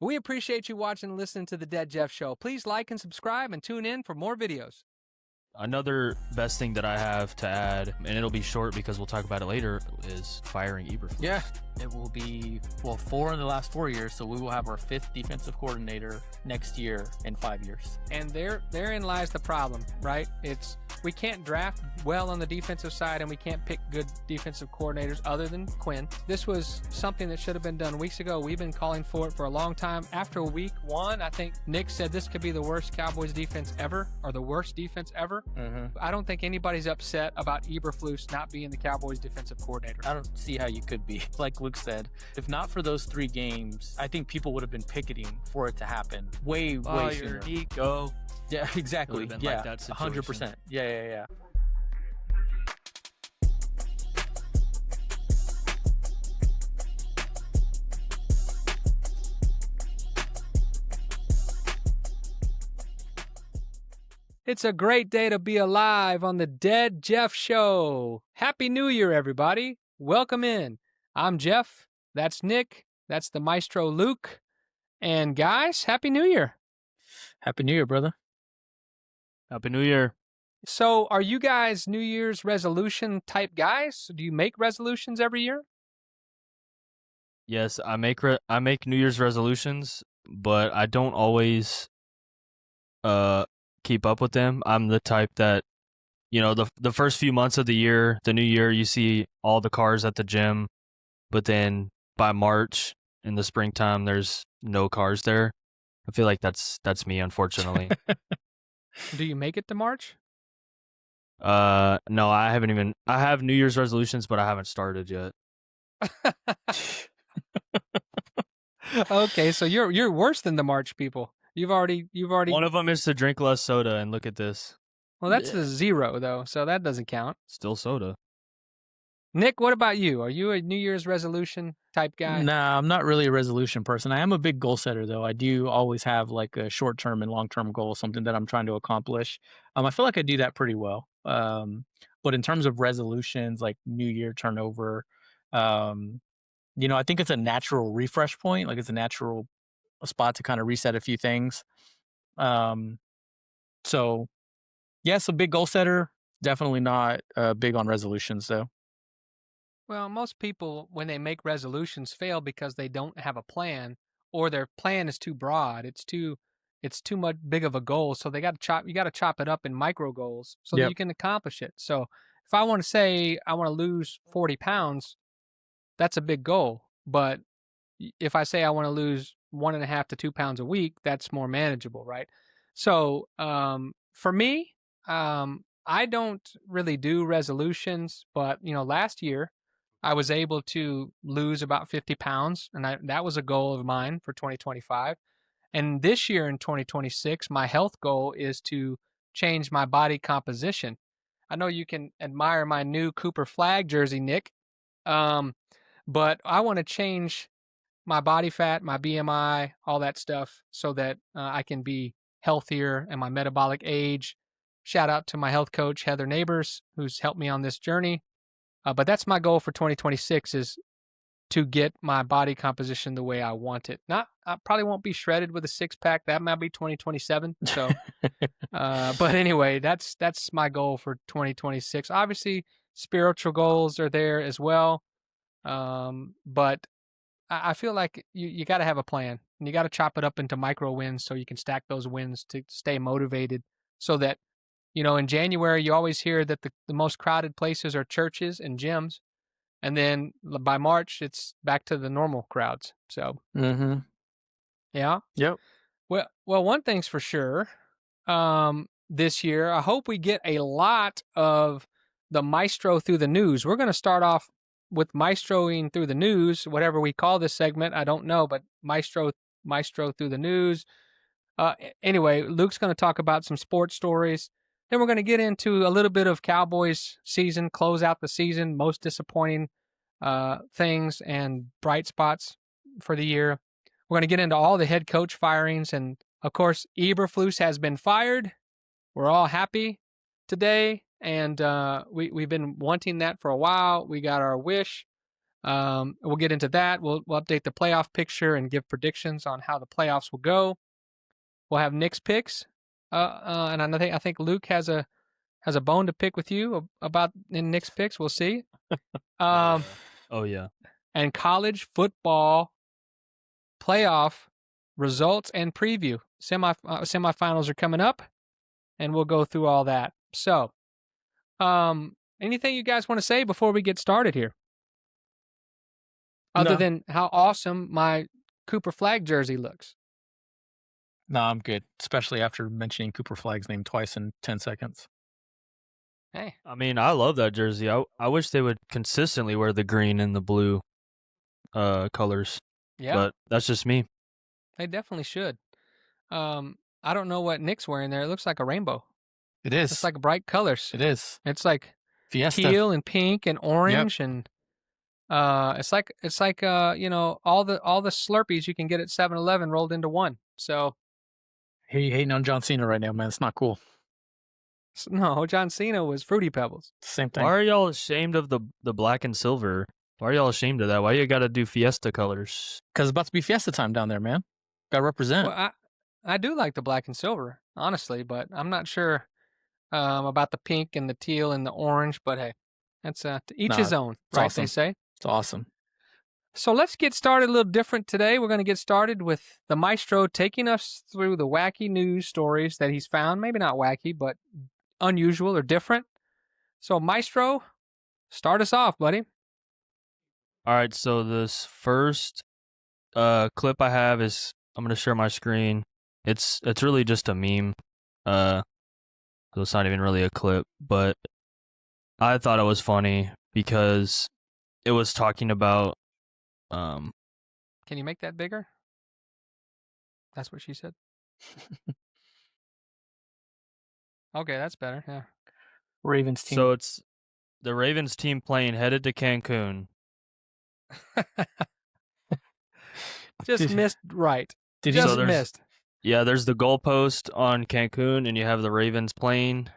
We appreciate you watching and listening to The Dead Jeff Show. Please like and subscribe and tune in for more videos. Another best thing that I have to add, and it'll be short because we'll talk about it later, is firing Eberflus. Yeah, it will be, 4 in the last 4 years, so we will have our 5th defensive coordinator next year in 5 years. And therein lies the problem, right? We can't draft well on the defensive side, and we can't pick good defensive coordinators other than Quinn. This was something that should have been done weeks ago. We've been calling for it for a long time. After week 1, I think Nick said this could be the worst Cowboys defense ever, or the worst defense ever. Mm-hmm. I don't think anybody's upset about Eberflus not being the Cowboys defensive coordinator. I don't see how you could be. Like Luke said, if not for those 3 games, I think people would have been picketing for it to happen way sooner. Nico. Yeah, exactly. Been Yeah, like that situation. 100%. Yeah. It's a great day to be alive on the Dead Jeff Show. Happy New Year, everybody. Welcome in. I'm Jeff. That's Nick. That's the Maestro Luke. And guys, Happy New Year. Happy New Year, brother. Happy New Year. So are you guys New Year's resolution type guys? Do you make resolutions every year? Yes, I make New Year's resolutions, but I don't always keep up with them. I'm the type that, the first few months of the year, the new year, you see all the cars at the gym, but then by March in the springtime, there's no cars there. I feel like that's me, unfortunately. Do you make it to March? No, I have New Year's resolutions, but I haven't started yet. Okay, so you're worse than the March people. You've already. One of them is to drink less soda, and look at this. Well, that's a 0 though, so that doesn't count. Still soda. Nick, what about you? Are you a New Year's resolution type guy? Nah, I'm not really a resolution person. I am a big goal setter, though. I do always have like a short-term and long-term goal, something that I'm trying to accomplish. I feel like I do that pretty well. But in terms of resolutions, like New Year turnover, I think it's a natural refresh point. Like it's a natural spot to kind of reset a few things. So yes, a big goal setter. Definitely not big on resolutions, though. Well, most people, when they make resolutions, fail because they don't have a plan, or their plan is too broad. It's too much big of a goal. So you got to chop it up in micro goals so that you can accomplish it. So if I want to say I want to lose 40 pounds, that's a big goal. But if I say I want to lose 1.5 to 2 pounds a week, that's more manageable, right? So for me, I don't really do resolutions, but last year I was able to lose about 50 pounds, and that was a goal of mine for 2025. And this year in 2026, my health goal is to change my body composition. I know you can admire my new Cooper Flag jersey, Nick, but I want to change my body fat, my BMI, all that stuff, so that I can be healthier and my metabolic age. Shout out to my health coach, Heather Neighbors, who's helped me on this journey. But that's my goal for 2026 is to get my body composition the way I want it. I probably won't be shredded with a 6-pack. That might be 2027. So, but anyway, that's my goal for 2026. Obviously, spiritual goals are there as well. But I feel like you got to have a plan, and you got to chop it up into micro wins so you can stack those wins to stay motivated, so that in January, you always hear that the most crowded places are churches and gyms. And then by March, it's back to the normal crowds. So, yeah. Yep. Well, one thing's for sure. This year, I hope we get a lot of the Maestro through the news. We're going to start off with Maestroing through the news, whatever we call this segment. I don't know, but Maestro through the news. Anyway, Luke's going to talk about some sports stories. Then we're going to get into a little bit of Cowboys season, close out the season, most disappointing things and bright spots for the year. We're going to get into all the head coach firings. And, of course, Eberflus has been fired. We're all happy today. And we've been wanting that for a while. We got our wish. We'll get into that. We'll update the playoff picture and give predictions on how the playoffs will go. We'll have Nick's picks, and I think Luke has a bone to pick with you about in Nick's picks. We'll see. Oh yeah. And college football playoff results and preview. Semifinals are coming up, and we'll go through all that. So, anything you guys want to say before we get started here? Other than how awesome my Cooper Flag jersey looks. No, I'm good, especially after mentioning Cooper Flag's name twice in 10 seconds. Hey, I mean, I love that jersey. I wish they would consistently wear the green and the blue colors. yeah, But that's just me. they definitely should. I don't know what Nick's wearing there. It looks like a rainbow. It is. It's like bright colors. It is. It's like Fiesta. teal and pink and orange and it's like all the Slurpees you can get at 7-Eleven rolled into one. So Hey, you hating on John Cena right now, man. It's not cool. no, John Cena was Fruity Pebbles. Same thing. Why are y'all ashamed of the black and silver? Why are y'all ashamed of that? Why you got to do Fiesta colors? Because it's about to be Fiesta time down there, man. Got to represent. Well, I do like the black and silver, honestly, but I'm not sure about the pink and the teal and the orange. But hey, that's to each his own, right? Awesome. They say. It's awesome. So let's get started a little different today. We're going to get started with the Maestro taking us through the wacky news stories that he's found. Maybe not wacky, but unusual or different. So Maestro, start us off, buddy. All right, so this first clip I have is I'm gonna share my screen. It's really just a meme. So it's not even really a clip, but I thought it was funny because it was talking about Can you make that bigger? That's what she said. Okay, that's better. Yeah. Ravens team. So it's the Ravens team plane headed to Cancun. Just missed right. Did Just So missed. Yeah, there's the goalpost on Cancun, and you have the Ravens plane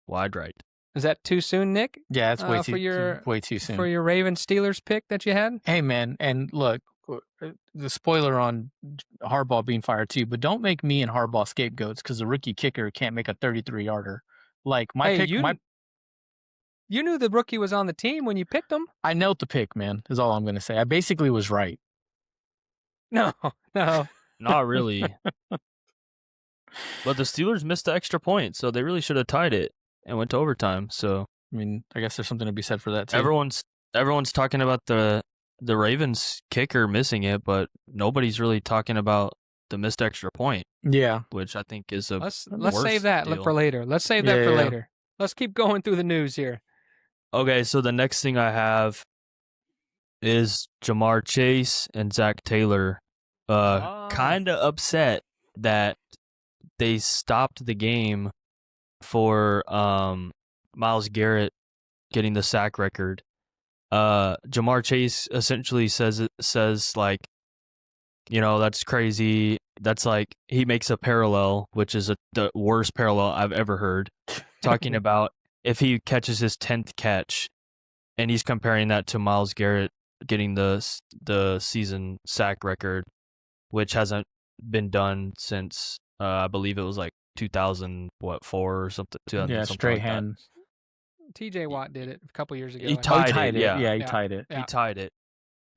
wide right. Is that too soon, Nick? Yeah, it's way for too soon. For your Ravens Steelers pick that you had? Hey, man, and look, the spoiler on Harbaugh being fired too, but don't make me and Harbaugh scapegoats because the rookie kicker can't make a 33-yarder. Like my pick, you knew the rookie was on the team when you picked him. I knelt the pick, man. Is all I'm going to say. I basically was right. No. Not really. But the Steelers missed the extra point, so they really should have tied it and went to overtime. So I mean, I guess there's something to be said for that too. Everyone's talking about the Ravens kicker missing it, but nobody's really talking about the missed extra point. Yeah, which I think is a let's save that for later. Let's save that for later. Let's keep going through the news here. Okay, so the next thing I have is Jamar Chase and Zach Taylor kind of upset that they stopped the game for Myles Garrett getting the sack record. Jamar Chase essentially says like, that's crazy. That's like he makes a parallel, which is the worst parallel I've ever heard, talking about if he catches his 10th catch, and he's comparing that to Myles Garrett getting the season sack record, which hasn't been done since I believe it was like 2004 or something. Yeah, Strahan. TJ Watt did it a couple years ago. He tied it. Yeah, he tied it. He tied it.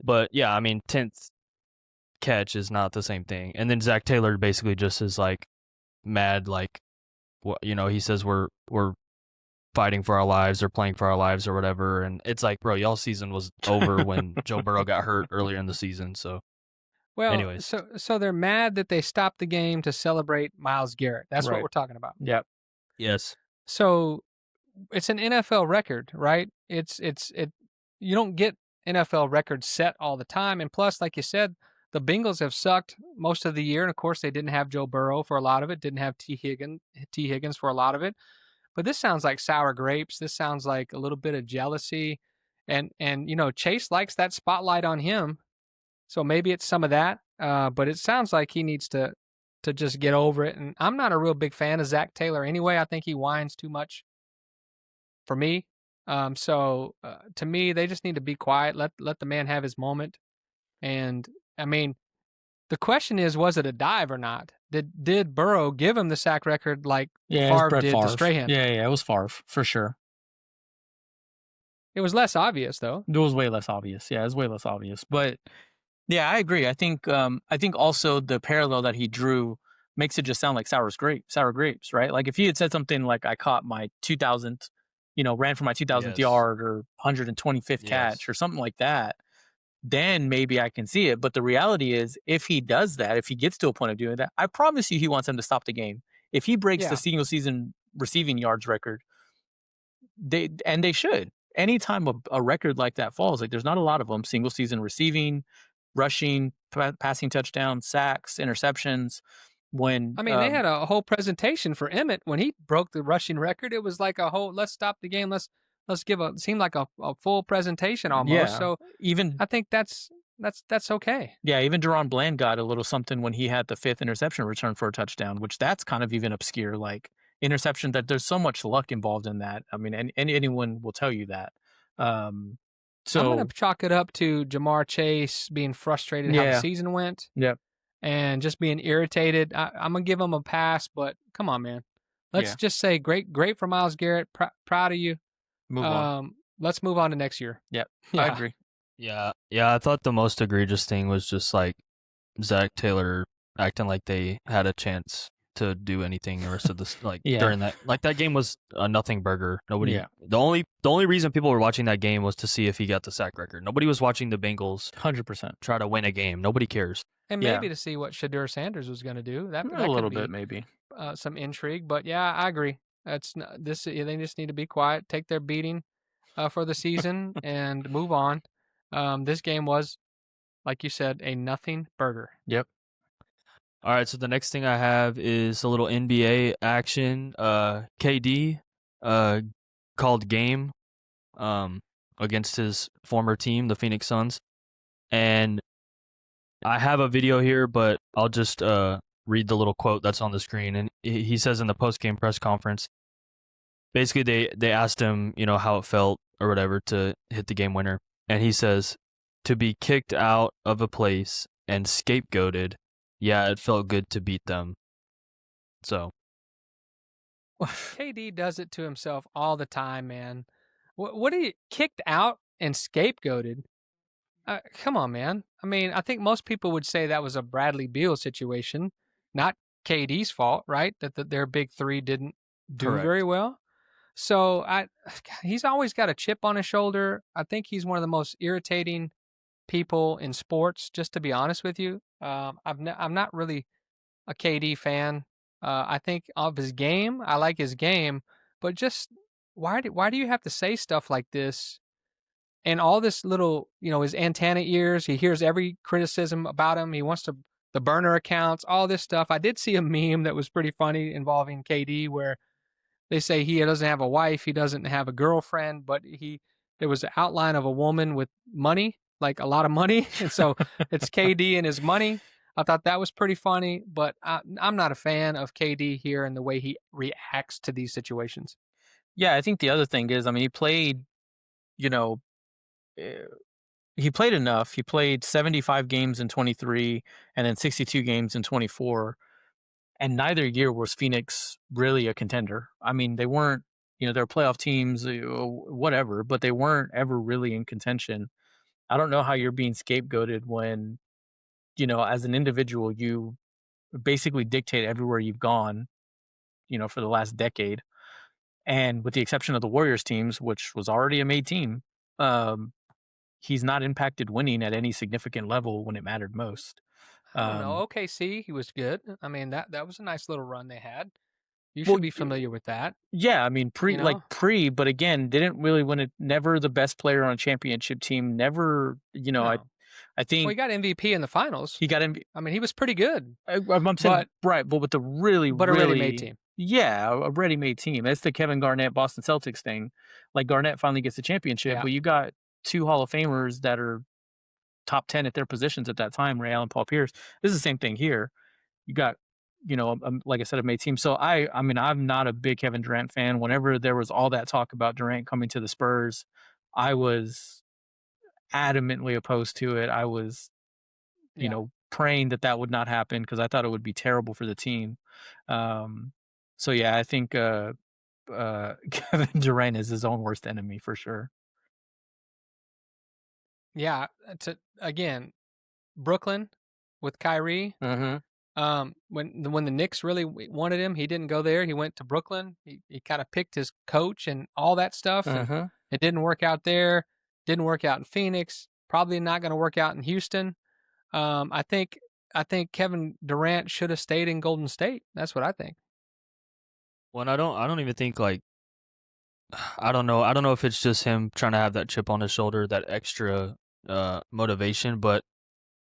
But yeah, I mean, 10th catch is not the same thing. And then Zach Taylor basically just is like mad, like, he says we're fighting for our lives or playing for our lives or whatever. And it's like, bro, y'all season was over when Joe Burrow got hurt earlier in the season. So, well, anyways. So they're mad that they stopped the game to celebrate Myles Garrett. That's what we're talking about. Yep. Yes. So it's an NFL record, right? It. You don't get NFL records set all the time. And plus, like you said, the Bengals have sucked most of the year. And of course, they didn't have Joe Burrow for a lot of it, didn't have T. Higgins for a lot of it. But this sounds like sour grapes. This sounds like a little bit of jealousy. And Chase likes that spotlight on him. So maybe it's some of that. But it sounds like he needs to just get over it. And I'm not a real big fan of Zach Taylor anyway. I think he whines too much for me. So to me, they just need to be quiet. Let the man have his moment. And I mean, the question is, was it a dive or not? Did Burrow give him the sack record like Yeah, it's Favre Brett did to Favre. Strahan? Yeah, it was Favre for sure. It was less obvious though. It was way less obvious. Yeah, it was way less obvious. But yeah, I agree. I think also the parallel that he drew makes it just sound like sour grapes, right? Like if he had said something like I caught my 2000th, ran for my 2000th Yes. yard or 125th catch Yes. or something like that, then maybe I can see it. But the reality is if he does that, if he gets to a point of doing that, I promise you he wants them to stop the game. If he breaks the Yeah. single season receiving yards record, they should. Anytime a record like that falls, like there's not a lot of them, single season receiving, rushing, passing touchdowns, sacks, interceptions. When I mean, they had a whole presentation for Emmett when he broke the rushing record. It was like a whole let's stop the game. Let's give seemed like a full presentation almost. yeah, So even I think that's okay. yeah, even Deron Bland got a little something when he had the fifth interception return for a touchdown, which that's kind of even obscure. Like interception, that there's so much luck involved in that. I mean, and anyone will tell you that. Um, I'm gonna so chalk it up to Jamar Chase being frustrated how the yeah, season went yep, and just being irritated. I'm gonna give him a pass, but come on, man. Let's yeah. just say great for Miles Garrett. Proud of you. Move on. Let's move on to next year. Yep, I Yeah. agree. Yeah. Yeah. I thought the most egregious thing was just like Zach Taylor acting like they had a chance to do anything the rest of this Yeah, during that game was a nothing burger. Nobody yeah, the only reason people were watching that game was to see if he got the sack record. Nobody was watching the Bengals 100%. try to win a game. Nobody cares. And Yeah, maybe to see what Shadur Sanders was going to do. That a that could little bit be maybe. some intrigue. But yeah, I agree. This. They just need to be quiet, take their beating for the season, and move on. This game was, like you said, a nothing burger. Yep. All right, so the next thing I have is a little NBA action. KD called game against his former team, the Phoenix Suns. And I have a video here, but I'll just read the little quote that's on the screen. And he says in the post-game press conference, basically they asked him, how it felt or whatever to hit the game winner. And he says, to be kicked out of a place and scapegoated, yeah, it felt good to beat them. So KD does it to himself all the time, man. What are you kicked out and scapegoated? Come on, man. I mean, I think most people would say that was a Bradley Beal situation, not KD's fault, right? That their big three didn't do very correct. well. So he's always got a chip on his shoulder. I think he's one of the most irritating people in sports. Just to be honest with you, I'm not really a KD fan. I think of his game. I like his game, but just why do you have to say stuff like this? And all this little, his antenna ears. He hears every criticism about him. He wants to the burner accounts, all this stuff. I did see a meme that was pretty funny involving KD where they say he doesn't have a wife, he doesn't have a girlfriend, but there was an outline of a woman with money, like a lot of money, and so it's KD and his money. I thought that was pretty funny, but I'm not a fan of KD here and the way he reacts to these situations. Yeah, I think the other thing is, I mean, he played, you know, eh, he played enough. He played 75 games in 23 and then 62 games in 24. And neither year was Phoenix really a contender. I mean, they weren't, they're playoff teams, whatever, but they weren't ever really in contention. I don't know how you're being scapegoated when, as an individual, you basically dictate everywhere you've gone, for the last decade. And with the exception of the Warriors teams, which was already a made team, um, he's not impacted winning at any significant level when it mattered most. I don't know. Um, OKC, he was good. I mean, that was a nice little run they had. You well, should be familiar with that, yeah, I mean, you know? but again, didn't really win it. Never the best player on a championship team. Never, No. I Well, think he got MVP in the finals. he got him. I mean, he was pretty good, I'm saying but right, but with the really, a ready-made really, team. yeah, a ready-made team. That's the Kevin Garnett Boston Celtics thing. Like Garnett finally gets the championship, Yeah. but you got two Hall of Famers that are top 10 at their positions at that time, Ray Allen, Paul Pierce. This is the same thing here. You got like I said, have made teams. So I mean, I'm not a big Kevin Durant fan. Whenever there was all that talk about Durant coming to the Spurs, I was adamantly opposed to it. I was, Yeah. praying that would not happen because I thought it would be terrible for the team. Um, so yeah, I think Kevin Durant is his own worst enemy for sure. Yeah. Again, Brooklyn with Kyrie. Mm-hmm. When the Knicks really wanted him, he didn't go there. He went to Brooklyn. He kind of picked his coach and all that stuff, and Uh-huh. it didn't work out there. Didn't work out in Phoenix. Probably not going to work out in Houston. I think Kevin Durant should have stayed in Golden State. That's what I think. Well, I don't even think like I don't know. I don't know if it's just him trying to have that chip on his shoulder, that extra motivation, but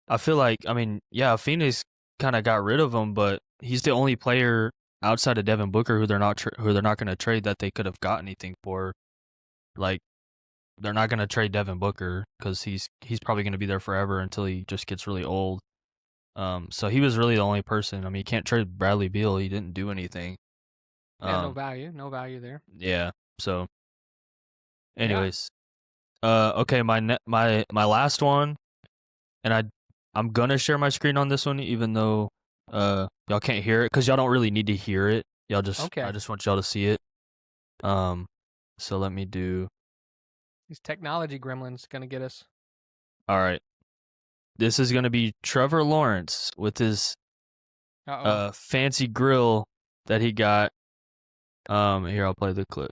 I feel like, I mean, yeah, Phoenix kind of got rid of him, but he's the only player outside of Devin Booker who they're not going to trade that they could have got anything for. Like, they're not going to trade Devin Booker because he's probably going to be there forever until he just gets really old. So he was really the only person. I mean, you can't trade Bradley Beal. He didn't do anything. Yeah, no Um, value. No value there. yeah. So, Yeah. anyways, okay, my last one, and I'm gonna share my screen on this one, even though y'all can't hear it because y'all don't really need to hear it. I Okay. just want y'all to see it. So let me do. These technology gremlins gonna get us. All right, this is gonna be Trevor Lawrence with his fancy grill that he got. Here I'll play the clip.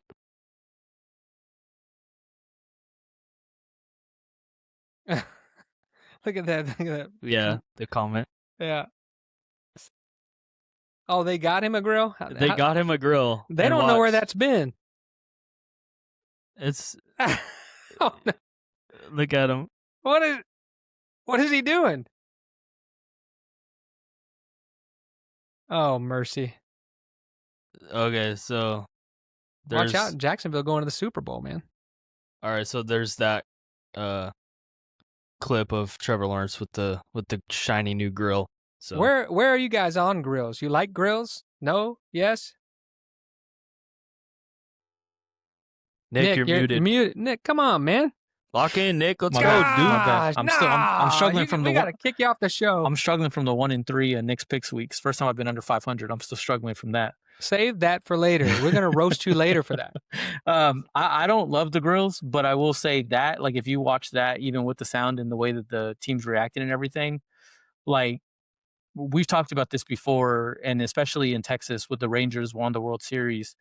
Look at that. Look at that. Yeah, the comment. Yeah. Oh, they got him a grill? They got him a grill. They and don't know where watch. that's been. It's Oh, no. Look at him. What is he doing? Oh, mercy. Okay, so Watch there's out, Jacksonville going to the Super Bowl, man. all right, so there's that clip of Trevor Lawrence with the shiny new grill. So Where are you guys on grills? You like grills? No? Yes? Nick, you're muted. You're muted. Nick, come on, man. Lock in, Nick. Let's My go, bad. dude. My bad. I'm struggling from we the gotta kick you off the show. I'm struggling from the 1-3 Knicks picks weeks. First time I've been under 500. I'm still struggling from that. Save that for later. We're gonna roast you later for that. I don't love the grills, but I will say that, like, if you watch that, even with the sound and the way that the team's reacting and everything, like, we've talked about this before, and especially in Texas with the Rangers won the World Series.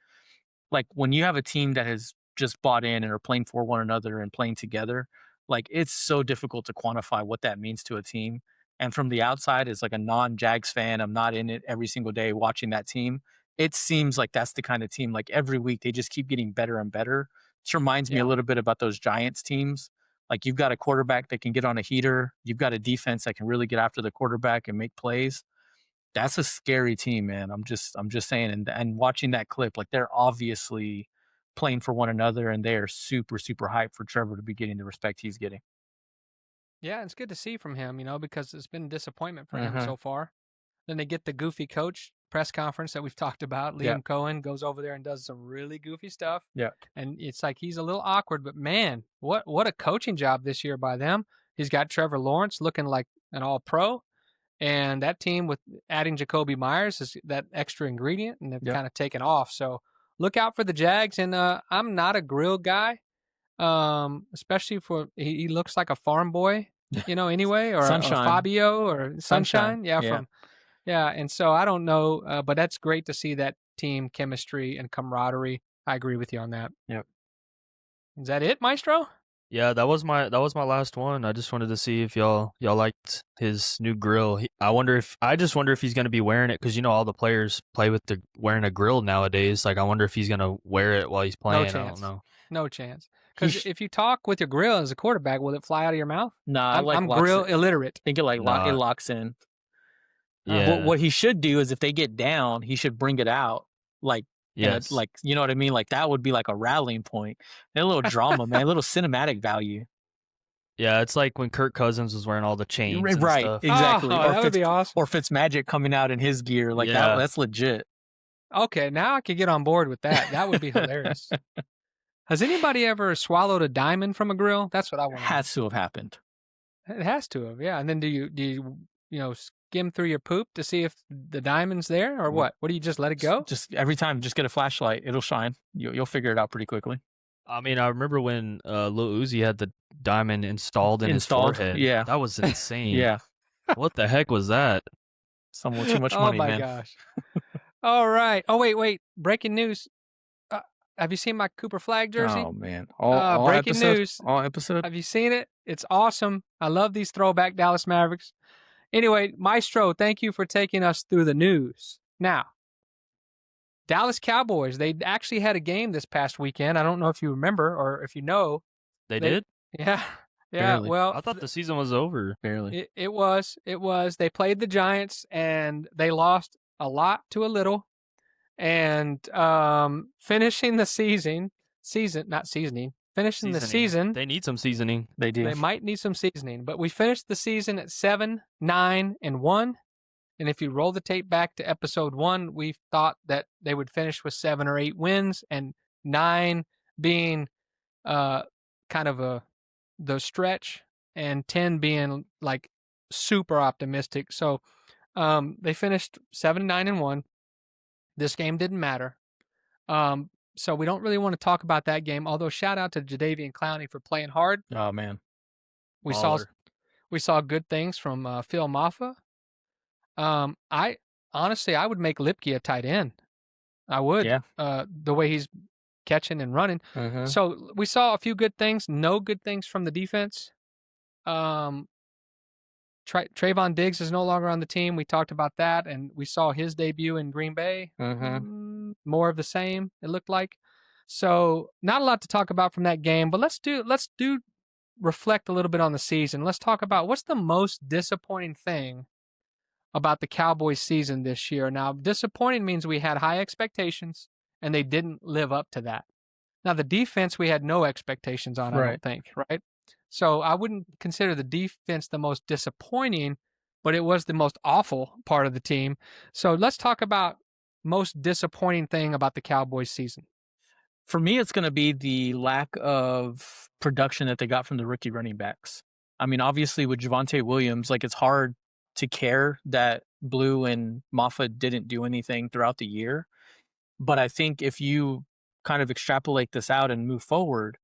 Like, when you have a team that has just bought in and are playing for one another and playing together, like, it's so difficult to quantify what that means to a team. And from the outside, as like a non-Jags fan, I'm not in it every single day watching that team. It seems like that's the kind of team, like, every week they just keep getting better and better. This reminds me a Yeah. little bit about those Giants teams. Like, you've got a quarterback that can get on a heater. You've got a defense that can really get after the quarterback and make plays. That's a scary team, man. I'm just saying, and watching that clip, like, they're obviously playing for one another, and they are super, super hyped for Trevor to be getting the respect he's getting. Yeah, it's good to see from him, because it's been a disappointment for him Mhm. so far. Then they get the goofy coach press conference that we've talked about. Liam Yeah. Cohen goes over there and does some really goofy stuff. Yeah. And it's like he's a little awkward, but man, what a coaching job this year by them. He's got Trevor Lawrence looking like an all-pro. And that team with adding Jacoby Myers is that extra ingredient, and they've Yep. kind of taken off. So look out for the Jags. And I'm not a grill guy, especially for he looks like a farm boy, anyway, or Sunshine. Fabio or Sunshine. Yeah, Yeah. and so I don't know, but that's great to see that team chemistry and camaraderie. I agree with you on that. Yep. Is that it, Maestro? Yeah, that was my last one. I just wanted to see if y'all liked his new grill. I just wonder if he's gonna be wearing it because all the players play with wearing a grill nowadays. Like I wonder if he's gonna wear it while he's playing. No chance. I don't know. No chance. Because if you talk with your grill as a quarterback, will it fly out of your mouth? Nah, I'm grill illiterate. I think it it Nah. locks in. Yeah. What he should do is if they get down, he should bring it out, like, Yes. like, you know what I mean? Like, that would be like a rallying point. A little drama, man. A little cinematic value. Yeah, it's like when Kirk Cousins was wearing all the chains and Right, stuff. exactly. Oh, that would be awesome. Or Fitzmagic coming out in his gear. Like Yeah. that's legit. Okay, now I could get on board with that. That would be hilarious. Has anybody ever swallowed a diamond from a grill? That's what I want to know. Has to have happened. It has to have, yeah. And then do you skim through your poop to see if the diamond's there or what? What do you just let it go? Just every time, just get a flashlight. It'll shine. You'll figure it out pretty quickly. I mean, I remember when Lil Uzi had the diamond installed in his forehead. Yeah. That was insane. Yeah. What the heck was that? Somewhat too much Oh money, my man. gosh. All right. Oh wait. Breaking news. Have you seen my Cooper Flag jersey? Oh man. All breaking episode, news. All episode. Have you seen it? It's awesome. I love these throwback Dallas Mavericks. Anyway, Maestro, thank you for taking us through the news. Now, Dallas Cowboys, they actually had a game this past weekend. I don't know if you remember or if you know. They did? Yeah. Yeah. Barely. Well, I thought the season was over. Barely. it was. They played the Giants and they lost a lot to a little. And finishing the season, finishing the season. They need some seasoning. They do. They might need some seasoning, but we finished the season at 7-9-1. And if you roll the tape back to episode 1, we thought that they would finish with 7 or 8 wins, and 9 being kind of the stretch, and 10 being like super optimistic. So they finished 7-9-1. This game didn't matter. So we don't really want to talk about that game. Although shout out to Jadeveon Clowney for playing hard. Oh man. We saw good things from Phil Maffa. I honestly would make Lipke a tight end. I would. Yeah. The way he's catching and running. Mm-hmm. So we saw a few good things. No good things from the defense. Trayvon Diggs is no longer on the team. We talked about that, and we saw his debut in Green Bay. Mm-hmm. More of the same, it looked like. So not a lot to talk about from that game, but let's reflect a little bit on the season. Let's talk about what's the most disappointing thing about the Cowboys season this year. Now, disappointing means we had high expectations and they didn't live up to that. Now, the defense we had no expectations on, I don't think, right? So I wouldn't consider the defense the most disappointing, but it was the most awful part of the team. So let's talk about most disappointing thing about the Cowboys season. For me, it's going to be the lack of production that they got from the rookie running backs. I mean, obviously with Javonte Williams, like it's hard to care that Blue and Moffa didn't do anything throughout the year. But I think if you kind of extrapolate this out and move forward,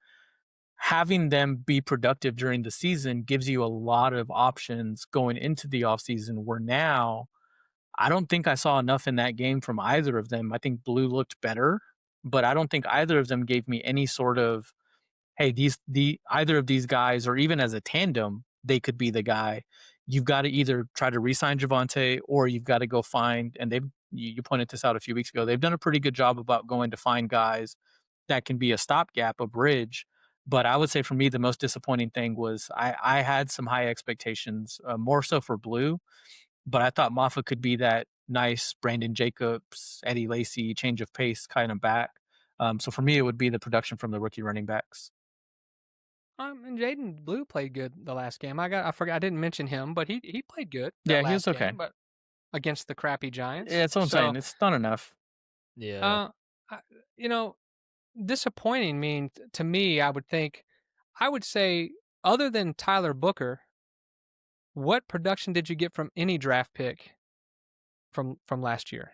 having them be productive during the season gives you a lot of options going into the offseason, where now I don't think I saw enough in that game from either of them. I think Blue looked better, but I don't think either of them gave me any sort of, hey, either of these guys, or even as a tandem, they could be the guy. You've got to either try to re-sign Javonte, or you've got to go find, and you pointed this out a few weeks ago, they've done a pretty good job about going to find guys that can be a stopgap, a bridge. But I would say for me, the most disappointing thing was I had some high expectations, more so for Blue, but I thought Moffa could be that nice Brandon Jacobs, Eddie Lacy, change of pace kind of back. So for me, it would be the production from the rookie running backs. And Jaden Blue played good the last game. I forgot I didn't mention him, but he played good. Yeah, he was okay. Game, but against the crappy Giants. Yeah, that's what I'm saying. It's not enough. Yeah. Disappointing means to me, I would say, other than Tyler Booker, what production did you get from any draft pick from last year?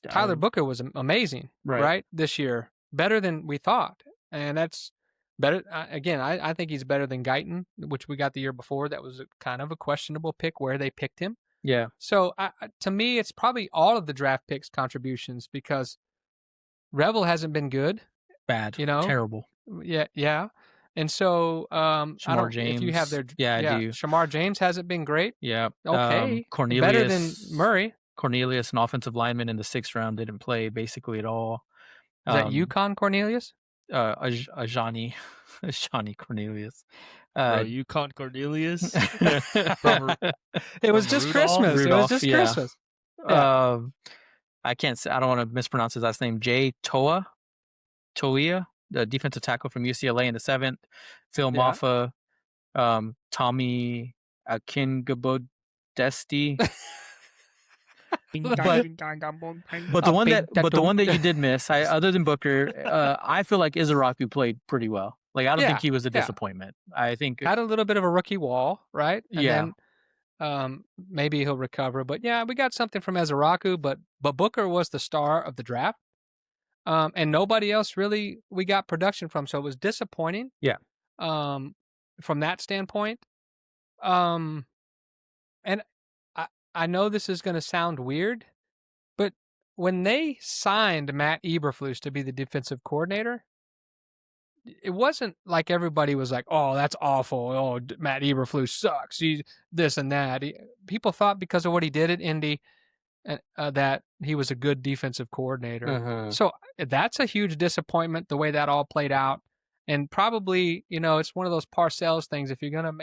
Tyler Booker was amazing, right? This year, better than we thought, and that's better. Again, I think he's better than Guyton, which we got the year before. That was kind of a questionable pick where they picked him. Yeah. So to me, it's probably all of the draft picks contributions, because Rebel hasn't been good. Bad. Terrible. Yeah. And so Shamar James. If you have their I do. Shamar James hasn't been great. Yeah. Okay. Cornelius, better than Murray. Cornelius, an offensive lineman in the 6th round, didn't play basically at all. Is that UConn Cornelius? Ajani Cornelius. UConn Cornelius. It was just Christmas. It was just Christmas. Yeah. I can't say, I don't want to mispronounce his last name. Jay Toia, the defensive tackle from UCLA in the 7th. Phil Moffa, Tommy Akingabodesti. But but the one that you did miss, other than Booker, I feel like Izaraku played pretty well. Like I don't think Yeah, he was a yeah. disappointment. I think Had a little bit of a rookie wall, right? And yeah, then maybe he'll recover. But yeah, we got something from Ezeraku, but Booker was the star of the draft. And nobody else really we got production from, so it was disappointing. yeah, Um, from that standpoint. Um, and I I know this is going to sound weird, but when they signed Matt Eberflus to be the defensive coordinator, it wasn't like everybody was like, "Oh, that's awful. Oh, Matt Eberflus sucks. He's this and that." People thought because of what he did at Indy, that he was a good defensive coordinator. Mhm. So that's a huge disappointment the way that all played out. And probably, it's one of those Parcells things. If you're gonna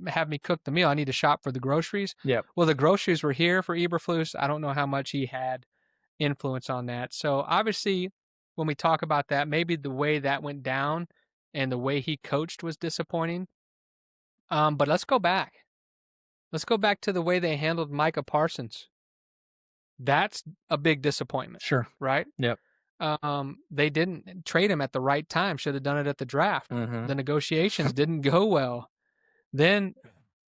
have me cook the meal, I need to shop for the groceries. Yep. Well, the groceries were here for Eberflus. I don't know how much he had influence on that. So obviously, when we talk about that, maybe the way that went down and the way he coached was disappointing. But let's go back. Let's go back to the way they handled Micah Parsons. That's a big disappointment, Sure. right? Yep. They didn't trade him at the right time. Should have done it at the draft. Mhm. The negotiations didn't go well. Then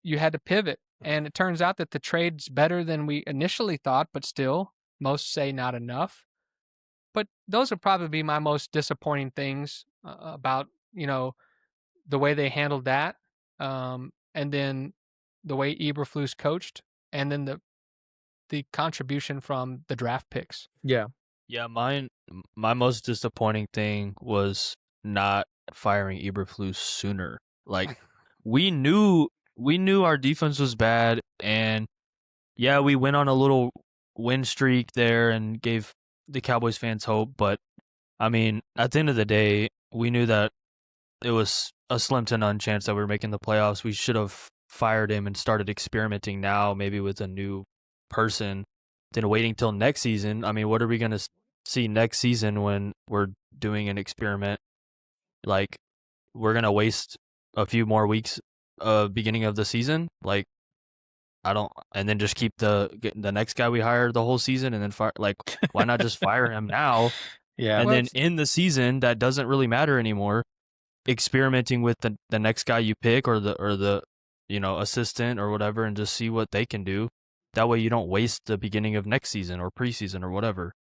you had to pivot, and it turns out that the trade's better than we initially thought, but still, most say not enough. But those would probably be my most disappointing things about the way they handled that, and then the way Eberflus coached, and then the contribution from the draft picks. Yeah. Yeah, my most disappointing thing was not firing Eberflus sooner. Like we knew our defense was bad, and yeah, we went on a little win streak there and gave the Cowboys fans hope, but I mean, at the end of the day, we knew that it was a slim to none chance that we were making the playoffs. We should have fired him and started experimenting now, maybe with a new person, than waiting till next season. I mean, what are we going to see next season when we're doing an experiment? Like, we're going to waste a few more weeks beginning of the season? Like, I don't, and then just keep the next guy we hired the whole season and then fire. Like, why not just fire him now? Yeah. And Well, then in the season, that doesn't really matter anymore. Experimenting with the next guy you pick or the assistant or whatever, and just see what they can do. That way you don't waste the beginning of next season or preseason or whatever.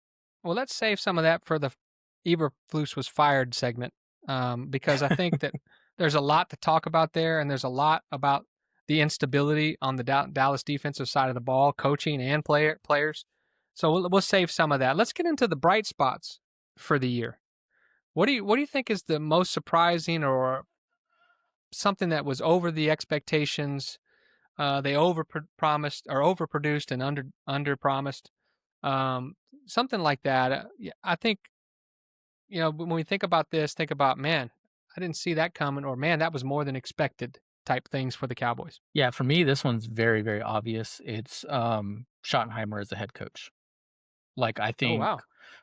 Well, let's save some of that for the Eberflus was fired segment, because I think that there's a lot to talk about there, and there's a lot about the instability on the Dallas defensive side of the ball, coaching and players. So we'll save some of that. Let's get into the bright spots for the year. What do you think is the most surprising or something that was over the expectations? They promised or overproduced and under promised, um, something like that. Yeah, I think when we think about this, think about, man, I didn't see that coming, or man, that was more than expected type things for the Cowboys. Yeah, for me, this one's very, very obvious. It's Schottenheimer as a head coach. Like Oh wow,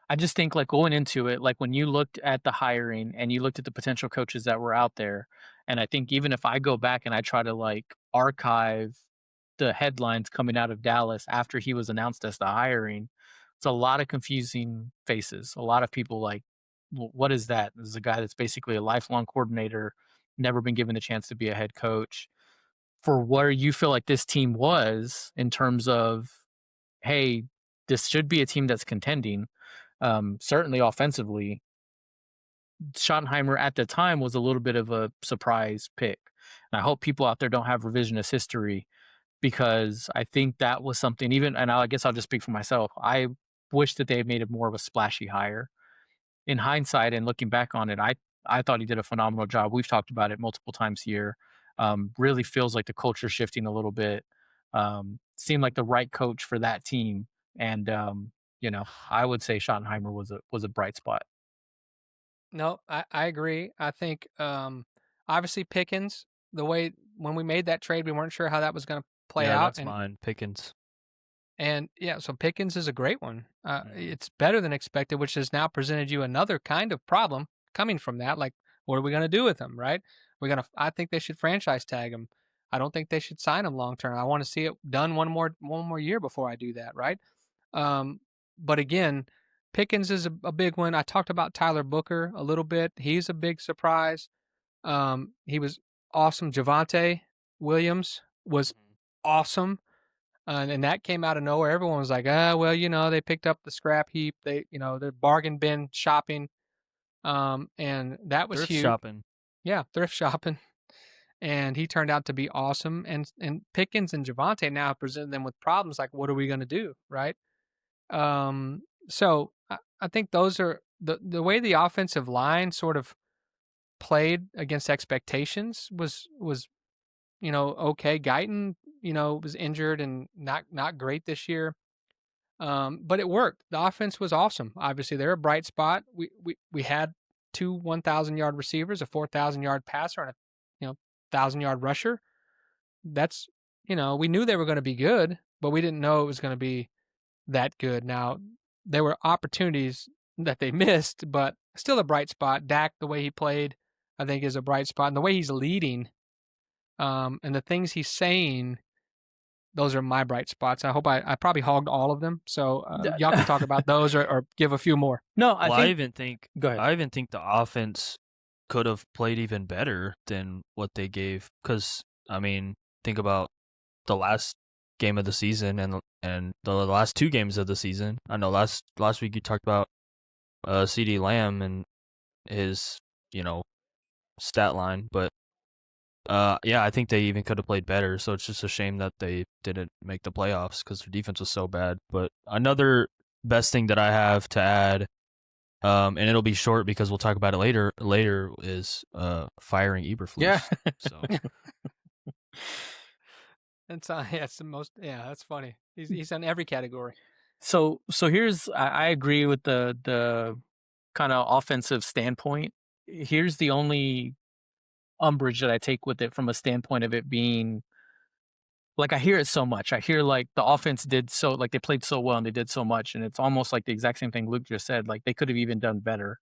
I just think like going into it, like when you looked at the hiring and you looked at the potential coaches that were out there, and I think even if I go back and I try to like archive the headlines coming out of Dallas after he was announced as the hiring, it's a lot of confusing faces. A lot of people like, what is that? This is a guy that's basically a lifelong coordinator, never been given the chance to be a head coach. For where you feel like this team was in terms of, hey, this should be a team that's contending. Certainly offensively, Schottenheimer at the time was a little bit of a surprise pick. And I hope people out there don't have revisionist history because I think that was something even, and I guess I'll just speak for myself. I wish that they had made it more of a splashy hire. In hindsight and looking back on it, I thought he did a phenomenal job. We've talked about it multiple times here. Really feels like the culture shifting a little bit. Seemed like the right coach for that team, and I would say Schottenheimer was a bright spot. no, I agree. I think obviously Pickens, the way when we made that trade, we weren't sure how that was going to play Yeah, out, that's mine, Pickens. and yeah, so Pickens is a great one. Mhm. It's better than expected, which has now presented you another kind of problem coming from that. Like, what are we going to do with him, right? I think they should franchise tag him. I don't think they should sign him long term. I want to see it done one more year before I do that, right? But again, Pickens is a big one. I talked about Tyler Booker a little bit. He's a big surprise. He was awesome. Javonte Williams was awesome. And that came out of nowhere. Everyone was like, well, they picked up the scrap heap. They're bargain bin shopping. And that was Thrift huge. shopping. Yeah, thrift shopping. And he turned out to be awesome. And Pickens and Javonte now present them with problems like, what are we going to do, right? So I think those are the way the offensive line sort of played against expectations was okay. Guyton was injured and not great this year. But it worked. The offense was awesome. Obviously, they're a bright spot. We had two 1,000-yard receivers, a 4,000-yard passer, and a 1,000-yard rusher. That's we knew they were going to be good, but we didn't know it was going to be that good. Now there were opportunities that they missed, but still a bright spot. Dak, the way he played, I think is a bright spot, and the way he's leading, and the things he's saying. Those are my bright spots. I hope I probably hogged all of them. So y'all can talk about those or give a few more. No, I even think Go ahead. I even think the offense could have played even better than what they gave. Because I mean, think about the last game of the season and the last two games of the season. I know last week you talked about CD Lamb and his stat line, but yeah, I think they even could have played better. So it's just a shame that they didn't make the playoffs because their defense was so bad. But another best thing that I have to add, and it'll be short because we'll talk about it later. Later is firing Eberflus. Yeah. So That's it's the most. Yeah, that's funny. He's in every category. So here's I agree with the kind of offensive standpoint. Here's the only umbrage that I take with it from a standpoint of it being like I hear it so much. I hear like the offense did so like they played so well and they did so much, and it's almost like the exact same thing Luke just said. Like they could have even done better.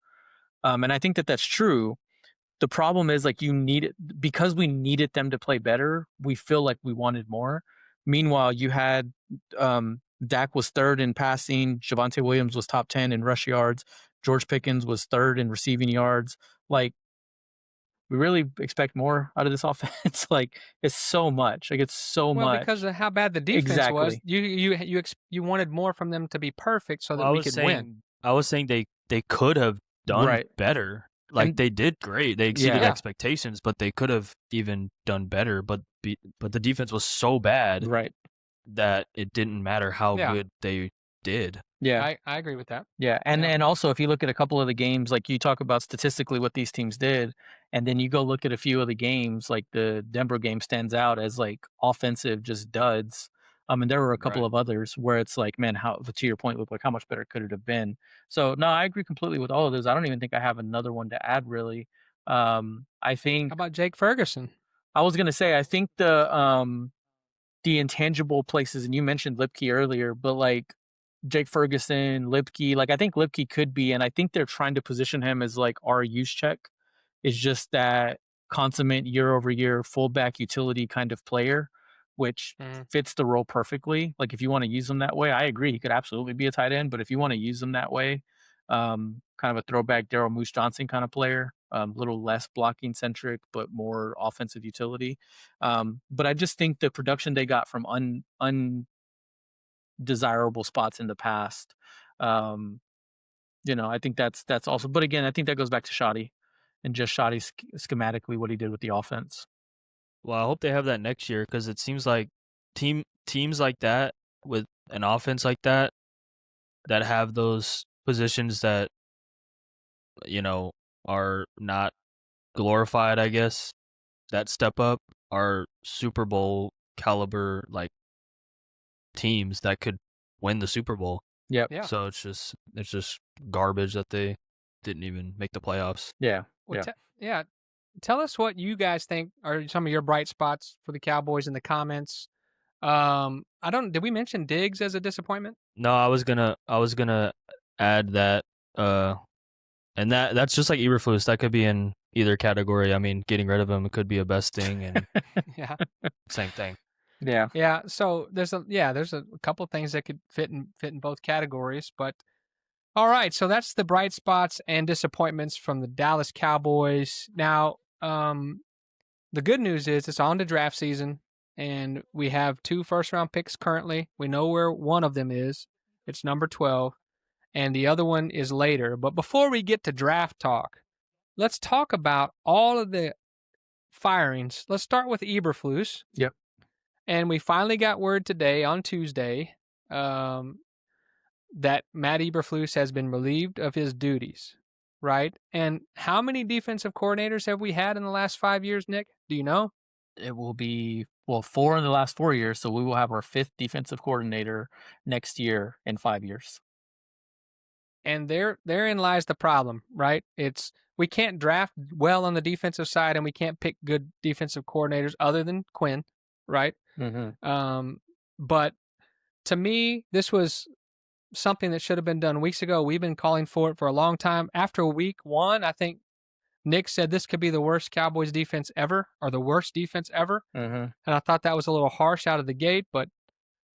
And I think that that's true. The problem is like because we needed them to play better. We feel like we wanted more. Meanwhile, you had Dak was third in passing. Javonte Williams was top 10 in rush yards. George Pickens was third in receiving yards. Like we really expect more out of this offense. Like it's so much. Like it's so Well, much. because of how bad the defense was, Exactly. you wanted more from them to be perfect so that I we was could saying, win. I was saying they could have done Right. better. Like And- they did great. They exceeded Yeah. expectations, but they could have even done better. But the defense was so bad Right. that it didn't matter how Yeah. good they did. Yeah. I agree with that. Yeah, and Yeah. and also if you look at a couple of the games, like you talk about statistically what these teams did, and then you go look at a few of the games, like the Denver game stands out as like offensive just duds. And there were a couple Right. of others where it's like, man, how to your point, look like how much better could it have been? So no, I agree completely with all of those. I don't even think I have another one to add really. I think How about Jake Ferguson? I was gonna say I think the intangible places, and you mentioned Lipke earlier, but like Jake Ferguson, Lipke, like I think Lipke could be, and I think they're trying to position him as like our use check. Is just that consummate year over year fullback utility kind of player, which fits the role perfectly. Like if you want to use him that way, I agree. He could absolutely be a tight end, but if you want to use him that way, kind of a throwback Daryl Moose Johnson kind of player, a little less blocking centric, but more offensive utility. But I just think the production they got from undesirable spots in the past, I think that's also. But again, I think that goes back to Shoddy and just Shoddy schematically what he did with the offense. Well, I hope they have that next year because it seems like teams like that with an offense like that have those positions that are not glorified, I guess, that step up are Super Bowl caliber like teams that could win the Super Bowl. Yep. Yeah. So it's just garbage that they didn't even make the playoffs. Yeah. Well, tell us what you guys think are some of your bright spots for the Cowboys in the comments. Did we mention Diggs as a disappointment? No, I was gonna add that and that's just like Eberflus, that could be in either category. I mean, getting rid of him could be a best thing, and Yeah. same thing. Yeah. Yeah, so there's a couple things that could fit in both categories, but all right, so that's the bright spots and disappointments from the Dallas Cowboys. Now, the good news is it's on to draft season, and we have 2 first-round picks currently. We know where one of them is. It's number 12, and the other one is later. But before we get to draft talk, let's talk about all of the firings. Let's start with Eberflus. Yep. And we finally got word today on Tuesday um, that Matt Eberflus has been relieved of his duties, right? And how many defensive coordinators have we had in the last 5 years, Nick? Do you know? It will be, well, 4 in the last 4 years, so we will have our 5th defensive coordinator next year in 5 years. And therein lies the problem, right? It's we can't draft well on the defensive side, and we can't pick good defensive coordinators other than Quinn, right? Mhm. But to me, this was something that should have been done weeks ago. We've been calling for it for a long time. After week 1, I think Nick said this could be the worst Cowboys defense ever, or the worst defense ever. Mhm. And I thought that was a little harsh out of the gate, but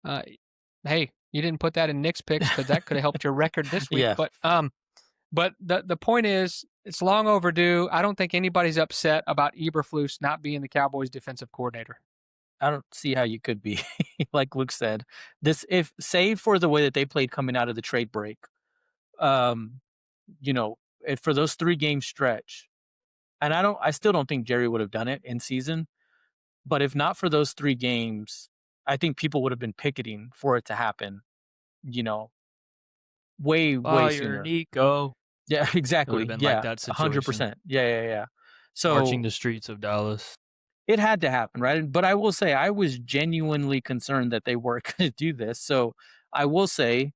uh, hey, you didn't put that in Nick's picks because that could have helped your record this week. Yeah. But the point is, it's long overdue. I don't think anybody's upset about Eberflus not being the Cowboys defensive coordinator. I don't see how you could be. Like Luke said, this if save for the way that they played coming out of the trade break, um, you know, if for those 3-game stretch, and I still don't think Jerry would have done it in season, but if not for those 3 games, I think people would have been picketing for it to happen, you know, way, way Fire sooner. Nico. Yeah, It would have exactly. been like Yeah, that situation, 100%. Yeah, yeah, yeah. marching So the streets of Dallas. it had to happen, right? But I will say I was genuinely concerned that they were going to do this. So I will say,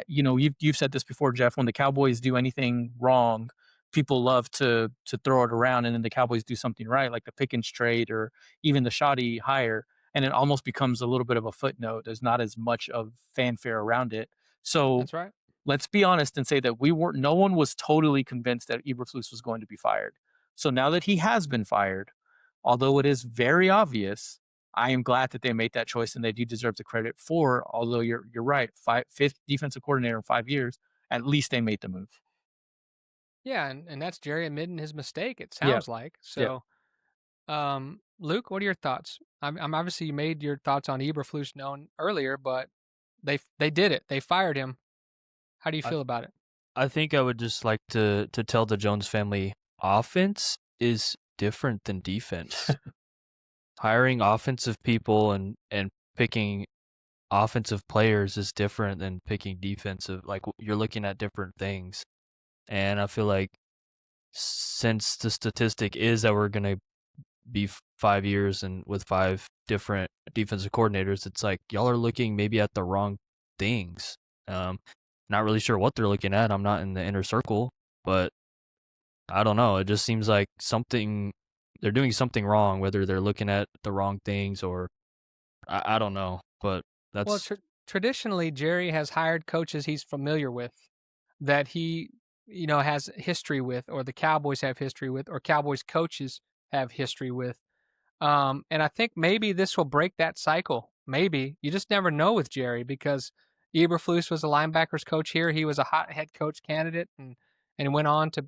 you've said this before, Jeff. When the Cowboys do anything wrong, people love to throw it around, and then the Cowboys do something right, like the Pickens trade or even the Shoddy hire, and it almost becomes a little bit of a footnote. There's not as much of fanfare around it. So That's right. let's be honest and say that no one was totally convinced that Eberflus was going to be fired. So now that he has been fired, although it is very obvious, I am glad that they made that choice, and they do deserve the credit for. Although you're right, 5th defensive coordinator in 5 years, at least they made the move. Yeah, and that's Jerry admitting his mistake. It Yeah, sounds like yeah. so. Luke, what are your thoughts? I'm obviously you made your thoughts on Eberflus known earlier, but they did it. They fired him. How do you I feel about it? I think I would just like to tell the Jones family, offense is different than defense. Hiring offensive people and picking offensive players is different than picking defensive. Like, you're looking at different things. And I feel like since the statistic is that we're gonna be 5 years and with 5 different defensive coordinators, it's like y'all are looking maybe at the wrong things. Um, Not really sure what they're looking at. I'm not in the inner circle, but I don't know. It just seems like they're doing something wrong, whether they're looking at the wrong things or I don't know. But Well, that's traditionally, Jerry has hired coaches he's familiar with, that he, has history with, or the Cowboys have history with, or Cowboys coaches have history with. And I think maybe this will break that cycle. Maybe you just never know with Jerry because Eberflus was a linebackers coach here. He was a hot head coach candidate and went on to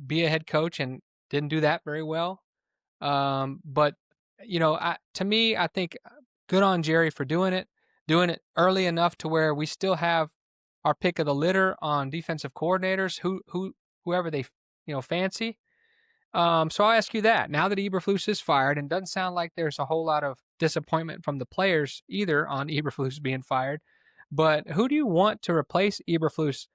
be a head coach and didn't do that very well. But to me, I think good on Jerry for doing it early enough to where we still have our pick of the litter on defensive coordinators, whoever they fancy. So I'll ask you that. Now that Eberflus is fired, and doesn't sound like there's a whole lot of disappointment from the players either on Eberflus being fired, but who do you want to replace Eberflus?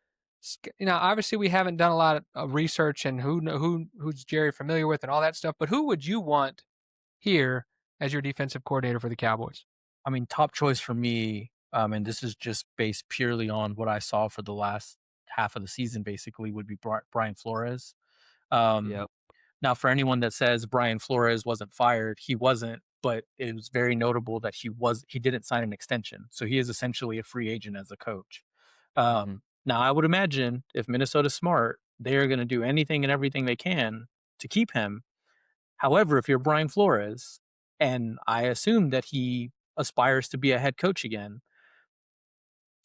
Obviously we haven't done a lot of research and who's Jerry familiar with and all that stuff, but who would you want here as your defensive coordinator for the Cowboys? I mean, top choice for me, and this is just based purely on what I saw for the last half of the season, basically, would be Brian Flores. Um, yeah. Now, for anyone that says Brian Flores wasn't fired, he wasn't, but it was very notable that he didn't sign an extension. So he is essentially a free agent as a coach. Now I would imagine if Minnesota's smart, they are going to do anything and everything they can to keep him. However, if you're Brian Flores, and I assume that he aspires to be a head coach again,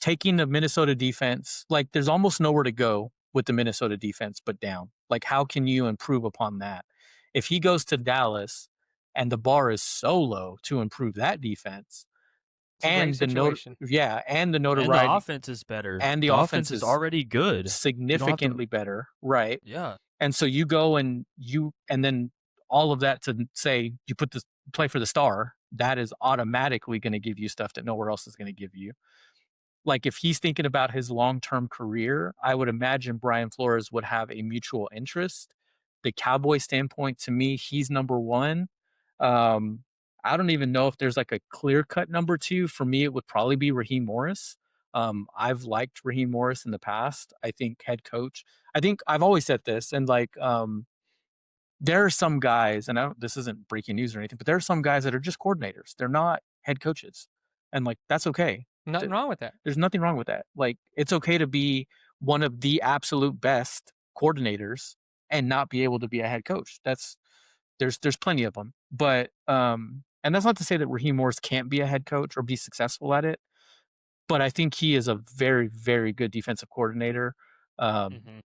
taking the Minnesota defense, like there's almost nowhere to go with the Minnesota defense but down. Like, how can you improve upon that? If he goes to Dallas and the bar is so low to improve that defense, It's a great situation. and the And the notoriety offense is better. and the The offense offense is is already good. You don't have to. significantly better, right? Yeah. And so you go and then all of that to say you put this play for the star, that is automatically going to give you stuff that nowhere else is going to give you. Like if he's thinking about his long-term career, I would imagine Brian Flores would have a mutual interest. The Cowboy standpoint, to me, he's number one. Um, I don't even know if there's like a clear-cut number two. For me, it would probably be Raheem Morris. I've liked Raheem Morris in the past. I think head coach. I think I've always said this, and like there are some guys, and this isn't breaking news or anything, but there are some guys that are just coordinators. They're not head coaches, and like that's okay. Nothing wrong with that. There's nothing wrong with that. Like, it's okay to be one of the absolute best coordinators and not be able to be a head coach. There's plenty of them. But and that's not to say that Raheem Morris can't be a head coach or be successful at it. But I think he is a very, very good defensive coordinator. Mm-hmm.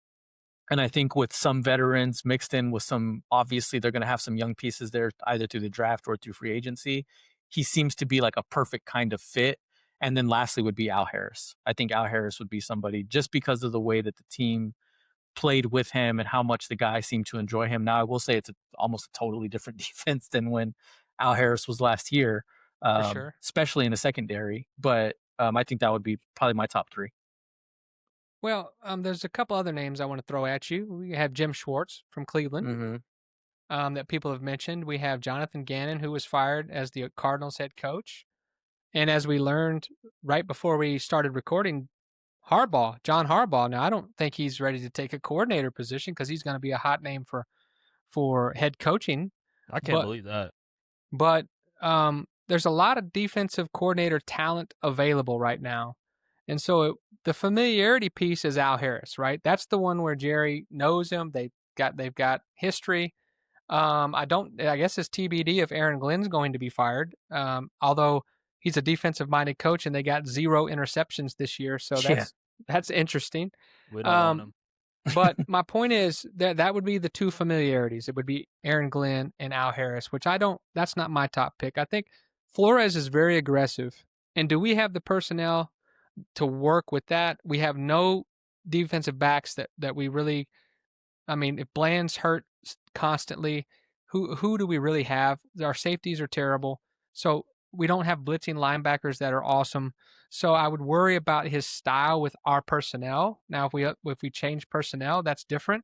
And I think with some veterans mixed in with some, obviously they're going to have some young pieces there, either through the draft or through free agency. He seems to be like a perfect kind of fit. And then lastly would be Al Harris. I think Al Harris would be somebody just because of the way that the team played with him and how much the guy seemed to enjoy him. Now, I will say it's almost a totally different defense than when Al Harris was last year, For sure. especially in the secondary. But I think that would be probably my top three. Well, there's a couple other names I want to throw at you. We have Jim Schwartz from Cleveland Mm-hmm. that people have mentioned. We have Jonathan Gannon, who was fired as the Cardinals head coach. And as we learned right before we started recording, John Harbaugh. Now, I don't think he's ready to take a coordinator position because he's going to be a hot name for head coaching. I can't But believe that. But there's a lot of defensive coordinator talent available right now. And so the familiarity piece is Al Harris, right? That's the one where Jerry knows him. They've got history. I guess it's TBD if Aaron Glenn's going to be fired. Although he's a defensive minded coach and they got 0 interceptions this year. So that's interesting. We don't want Um, him. but my point is that would be the two familiarities. It would be Aaron Glenn and Al Harris, which that's not my top pick. I think Flores is very aggressive. And do we have the personnel to work with that? We have no defensive backs that we really, I mean, if Bland's hurt constantly, who do we really have? Our safeties are terrible. So we don't have blitzing linebackers that are awesome. So I would worry about his style with our personnel. Now, if we change personnel, that's different.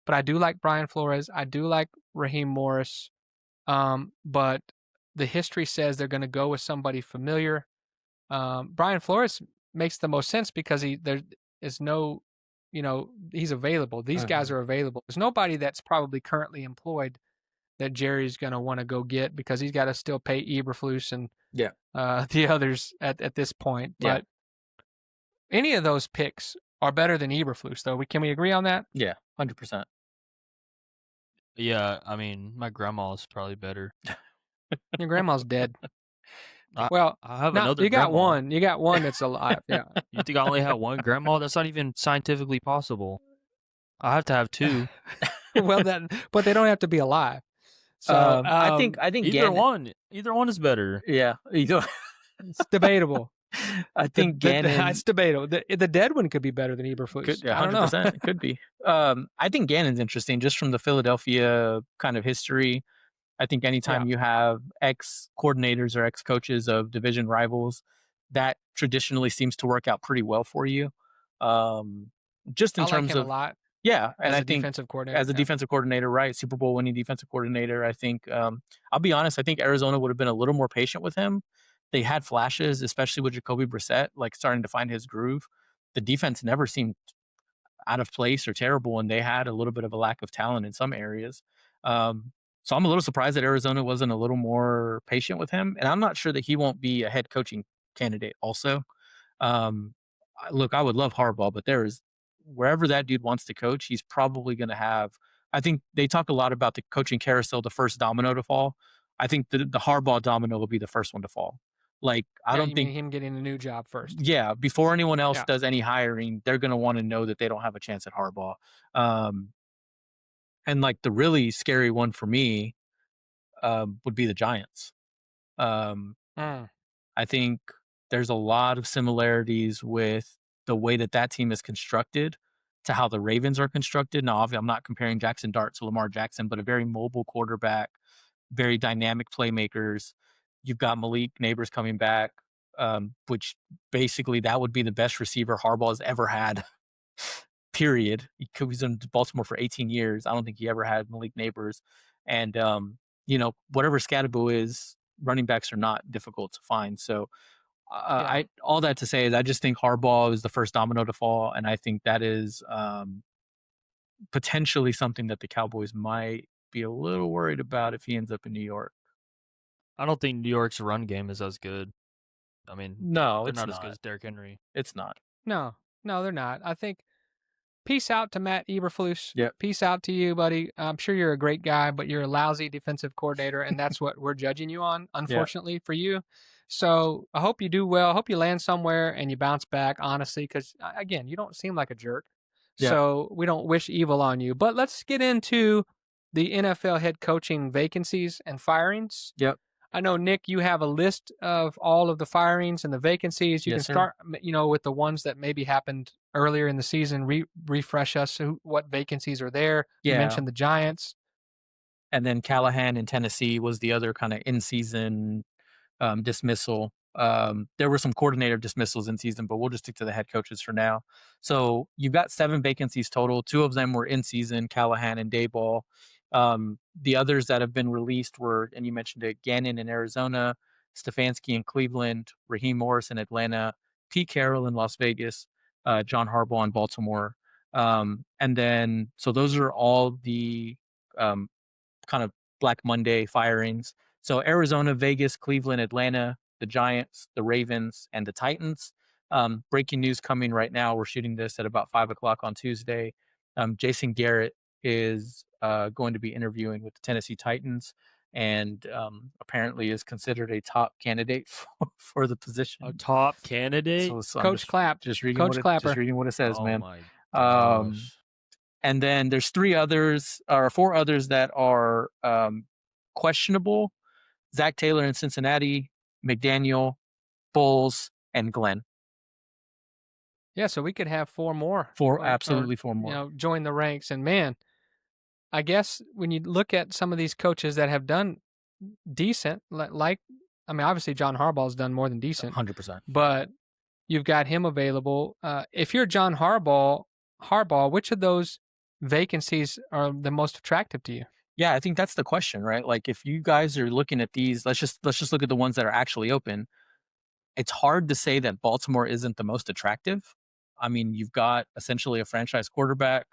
But I do like Brian Flores. I do like Raheem Morris. But the history says they're going to go with somebody familiar. Brian Flores makes the most sense because there is no, he's available. These guys are available. There's nobody that's probably currently employed that Jerry's going to want to go get because he's got to still pay Eberflus and the others at this point. But any of those picks are better than Eberflus, though. Can we agree on that? Yeah, 100%. Yeah, I mean, my grandma is probably better. Your grandma's dead. I have no, another you got grandma. one. You got one that's alive. Yeah. You think I only have one grandma? That's not even scientifically possible. I have to have two. Well, but they don't have to be alive. So I think either one is better. Yeah, it's debatable. I think Gannon. It's debatable. The dead one could be better than Eberflus. Yeah, 100%. It could be. I think Gannon's interesting just from the Philadelphia kind of history. I think anytime you have ex-coordinators or ex-coaches of division rivals, that traditionally seems to work out pretty well for you. Just in terms of a lot. Yeah, and I think defensive coordinator, as a defensive coordinator, right? Super Bowl winning defensive coordinator. I think I'll be honest. I think Arizona would have been a little more patient with him. They had flashes, especially with Jacoby Brissett, like starting to find his groove. The defense never seemed out of place or terrible, and they had a little bit of a lack of talent in some areas. So I'm a little surprised that Arizona wasn't a little more patient with him, and I'm not sure that he won't be a head coaching candidate. Also, look, I would love Harbaugh, but wherever that dude wants to coach, he's probably going to have I think they talk a lot about the coaching carousel, the first domino to fall. I think the Harbaugh domino will be the first one to fall. Like, I Yeah, don't you mean think, him getting a new job first? yeah, before anyone else Yeah, does any hiring, they're going to want to know that they don't have a chance at Harbaugh. Um, and like the really scary one for me would be the Giants. Um, mm, I think there's a lot of similarities with the way that that team is constructed to how the Ravens are constructed. Now, obviously, I'm not comparing Jackson Dart to Lamar Jackson, but a very mobile quarterback, very dynamic playmakers. You've got Malik Neighbors coming back, which basically that would be the best receiver Harbaugh has ever had. Period. He was in Baltimore for 18 years. I don't think he ever had Malik Neighbors, and whatever Scatterbo is, running backs are not difficult to find. So yeah. I all that to say is I just think Harbaugh is the first domino to fall, and I think that is potentially something that the Cowboys might be a little worried about if he ends up in New York. I don't think New York's run game is as good. I mean, No, they're it's not as good not. as Derrick Henry. It's not. No, no, they're not. I think peace out to Matt Eberflus. Yep. Peace out to you, buddy. I'm sure you're a great guy, but you're a lousy defensive coordinator, and that's what we're judging you on, Yeah. unfortunately for you. So I hope you do well. I hope you land somewhere and you bounce back, honestly, because again, you don't seem like a jerk. Yeah. So we don't wish evil on you. But let's get into the NFL head coaching vacancies and firings. Yep. I know, Nick, you have a list of all of the firings and the vacancies. You can Yes, sir. start, with the ones that maybe happened earlier in the season. Refresh us what vacancies are there. You Yeah. mentioned the Giants. And then Callahan in Tennessee was the other kind of in season dismissal. There were some coordinator dismissals in season, but we'll just stick to the head coaches for now. So you've got 7 vacancies total. 2 of them were in season, Callahan and Dayball. The others that have been released were, and you mentioned it, Gannon in Arizona, Stefanski in Cleveland, Raheem Morris in Atlanta, Pete Carroll in Las Vegas, John Harbaugh in Baltimore. And then, so those are all the um, kind of Black Monday firings. So Arizona, Vegas, Cleveland, Atlanta, the Giants, the Ravens, and the Titans. Breaking news coming right now. We're shooting this at about 5 o'clock on Tuesday. Jason Garrett is going to be interviewing with the Tennessee Titans, and apparently is considered a top candidate for the position. A top candidate? So I'm Coach Clapp. just reading Coach Clapper. what it says, Oh man. my Um, gosh. and then there's 4 others that are questionable: Zach Taylor in Cincinnati, McDaniel, Bowles, and Glenn. Yeah, so we could have 4 more. Absolutely 4 more. Join the ranks. And man, I guess when you look at some of these coaches that have done decent, obviously John Harbaugh's done more than decent, 100%. but you've got him available. If you're John Harbaugh, which of those vacancies are the most attractive to you? Yeah, I think that's the question, right? Like, if you guys are looking at these, let's just look at the ones that are actually open. It's hard to say that Baltimore isn't the most attractive. I mean, you've got essentially a franchise quarterback.